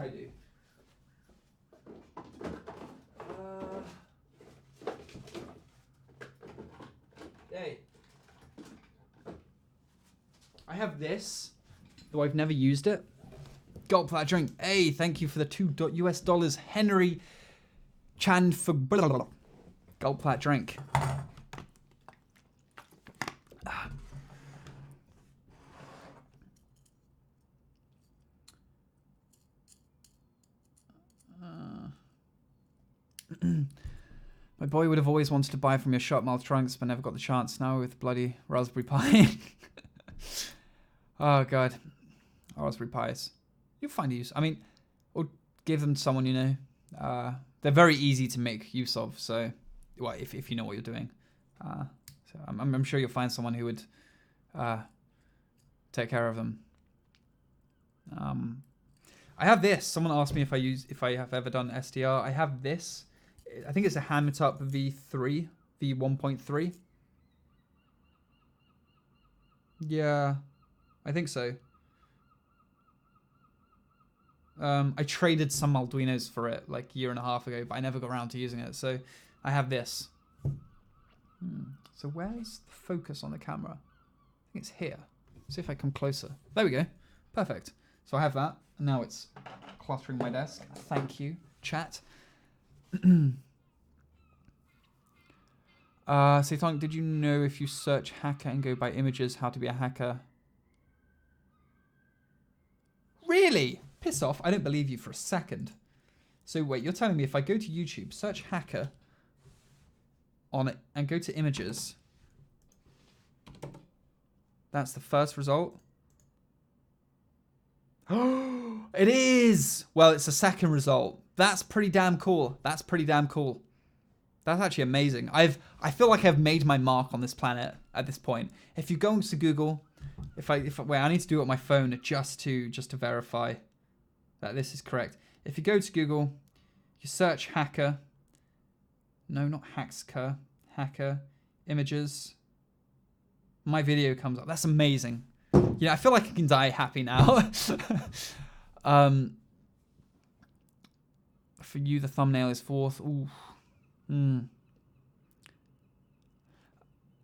I have this, though I've never used it. Gulp that drink. Hey, thank you for the $2 US. Henry Chan for gulp that drink. My boy would have always wanted to buy from your shop, Miles Trunks, but never got the chance. Now with bloody Raspberry Pi. Oh god, Raspberry Pis. You'll find use. I mean, or give them to someone you know. They're very easy to make use of. So, well, if you know what you're doing. So I'm sure you'll find someone who would take care of them. I have this. Someone asked me if I have ever done SDR. I have this. I think it's a Hamitop V3, V1.3. Yeah, I think so. I traded some Arduinos for it like a year and a half ago, but I never got around to using it. So I have this. So where's the focus on the camera? I think it's here. See if I come closer. There we go. Perfect. So I have that. And now it's cluttering my desk. Thank you, chat. Seitonk, did you know if you search hacker and go by images, how to be a hacker? Really? Piss off. I don't believe you for a second. So wait, you're telling me if I go to YouTube, search hacker on it, and go to images, that's the first result? Oh, it is! Well, it's the second result. That's pretty damn cool. That's actually amazing. I feel like I've made my mark on this planet at this point. If you go into Google, wait, I need to do it on my phone just to verify that this is correct. If you go to Google, you search hacker. No, not hacker. Hacker images. My video comes up. That's amazing. Yeah, I feel like I can die happy now. For you, the thumbnail is fourth. Ooh.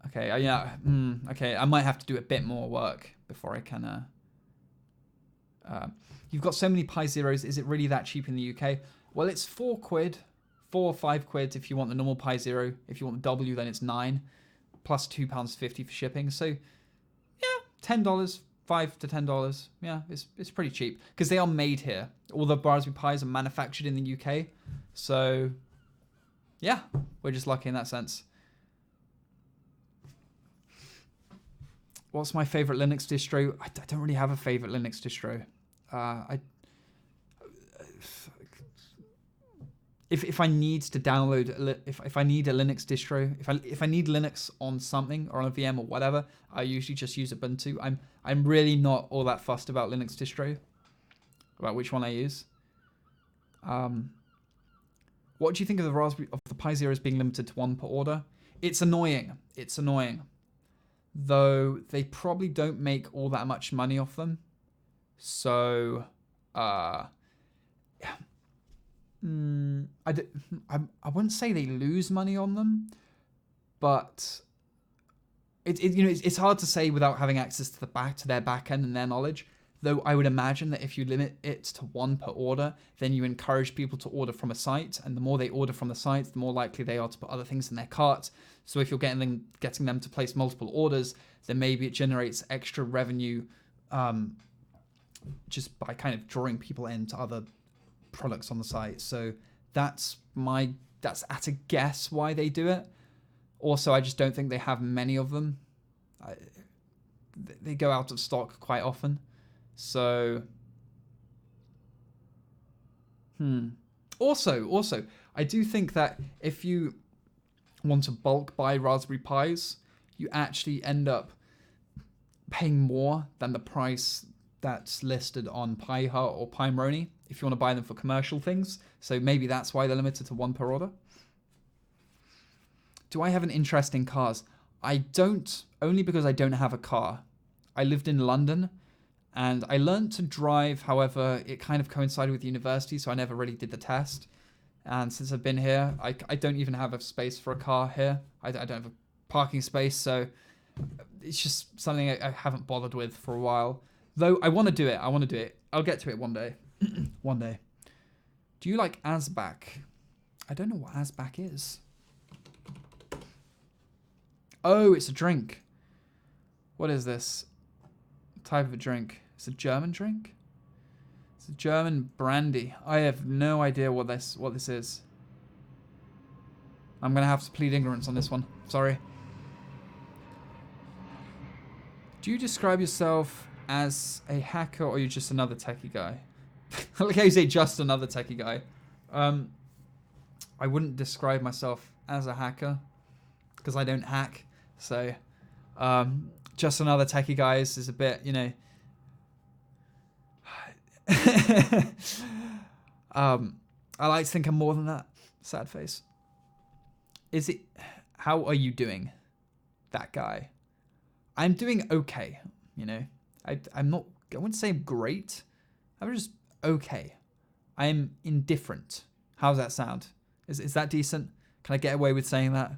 Okay, yeah. Okay, I might have to do a bit more work before I can. You've got so many Pi Zeros. Is it really that cheap in the UK? Well, it's £4, 4 or 5 quid if you want the normal Pi Zero. If you want the W, then it's 9, plus £2.50 for shipping. So, yeah, $10, $5 to $10. Yeah, it's pretty cheap because they are made here. All the Raspberry Pis are manufactured in the UK. So, yeah, we're just lucky in that sense. What's my favorite Linux distro? I don't really have a favorite Linux distro. If I need to download, if I need a Linux distro, if I need Linux on something or on a VM or whatever, I usually just use Ubuntu. I'm really not all that fussed about Linux distro, about which one I use. What do you think of the Pi Zeros being limited to 1 per order? It's annoying. It's annoying. Though they probably don't make all that much money off them. So, I wouldn't say they lose money on them, but it's hard to say without having access to their back end and their knowledge. Though I would imagine that if you limit it to one per order, then you encourage people to order from a site, and the more they order from the site, the more likely they are to put other things in their cart. So if you're getting them to place multiple orders, then maybe it generates extra revenue just by kind of drawing people into other products on the site. So that's at a guess why they do it. Also, I just don't think they have many of them. They go out of stock quite often. So, Also, I do think that if you want to bulk buy Raspberry Pis, you actually end up paying more than the price that's listed on Pi Hut or Pimoroni if you want to buy them for commercial things. So maybe that's why they're limited to one per order. Do I have an interest in cars? I don't, only because I don't have a car. I lived in London and I learned to drive. However, it kind of coincided with university, so I never really did the test. And since I've been here, I don't even have a space for a car here. I don't have a parking space, so it's just something I haven't bothered with for a while. Though I want to do it. I'll get to it one day. One day. Do you like Asbak? I don't know what Asbak is. Oh, it's a drink. What is this? Type of a drink. It's a German drink? It's a German brandy. I have no idea what this is. I'm going to have to plead ignorance on this one. Sorry. Do you describe yourself as a hacker or are you just another techie guy? I like how you say just another techie guy. I wouldn't describe myself as a hacker because I don't hack. So, just another techie guy is a bit, you know. I like to think I'm more than that. Sad face. How are you doing? That guy. I'm doing okay, you know. I wouldn't say I'm great. I'm just okay. I'm indifferent. How's that sound? Is that decent? Can I get away with saying that?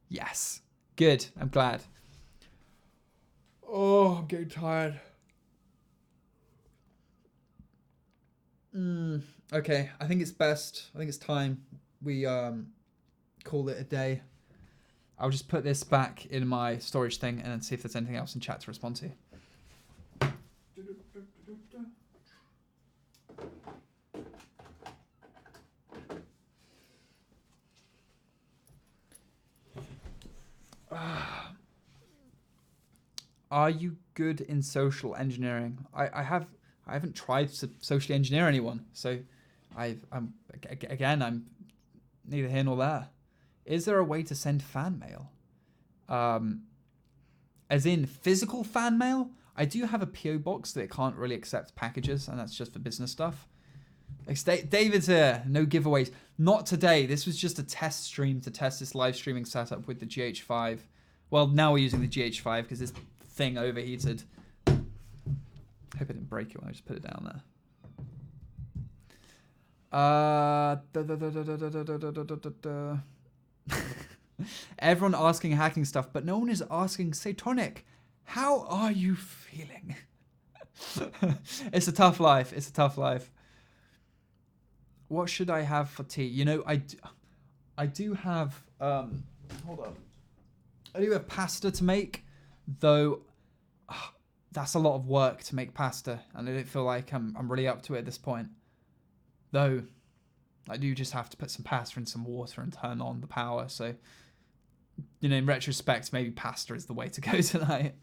Yes. Good. I'm glad. Oh, I'm getting tired. Okay. I think it's best. I think it's time we call it a day. I'll just put this back in my storage thing and then see if there's anything else in chat to respond to. Are you good in social engineering? I haven't tried to socially engineer anyone, so I'm neither here nor there. Is there a way to send fan mail? As in physical fan mail? I do have a PO box that it can't really accept packages, and that's just for business stuff. David's here. No giveaways. Not today. This was just a test stream to test this live streaming setup with the GH5. Well, now we're using the GH5 because this thing overheated. I hope I didn't break it when I just put it down there. Everyone asking hacking stuff, but no one is asking Satonic. How are you feeling? It's a tough life. It's a tough life. What should I have for tea? You know, I do have hold on. I do have pasta to make, though that's a lot of work to make pasta, and I don't feel like I'm really up to it at this point. Though I do just have to put some pasta in some water and turn on the power, so you know, in retrospect, maybe pasta is the way to go tonight.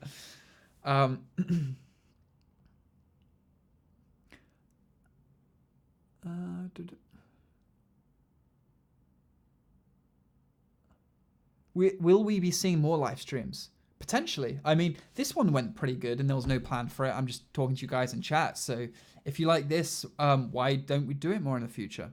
Will we be seeing more live streams? Potentially. I mean, this one went pretty good and there was no plan for it. I'm just talking to you guys in chat. So if you like this, why don't we do it more in the future?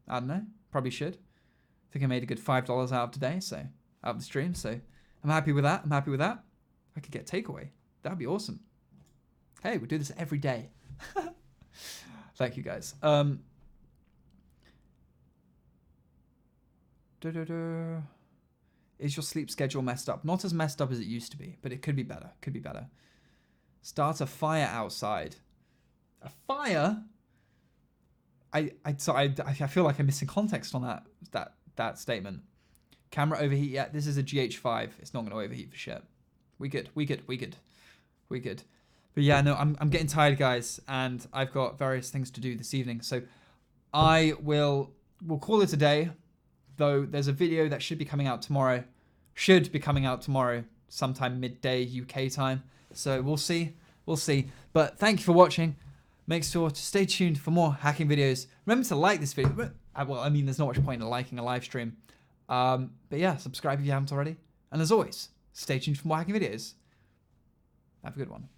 I don't know. Probably should. I think I made a good $5 out of today, so out of the stream. So I'm happy with that. I could get takeaway. That'd be awesome. Hey, we do this every day. Thank you guys. Is your sleep schedule messed up? Not as messed up as it used to be, but it could be better. Could be better. Start a fire outside. A fire? I feel like I'm missing context on that statement. Camera overheat? Yeah, this is a GH5. It's not going to overheat for shit. We good. But yeah, no, I'm getting tired, guys, and I've got various things to do this evening. So we'll call it a day. Though there's a video that should be coming out tomorrow. Sometime midday UK time. So we'll see. But thank you for watching. Make sure to stay tuned for more hacking videos. Remember to like this video. Well, I mean, there's not much point in liking a live stream. But yeah, subscribe if you haven't already. And as always, stay tuned for more hacking videos. Have a good one.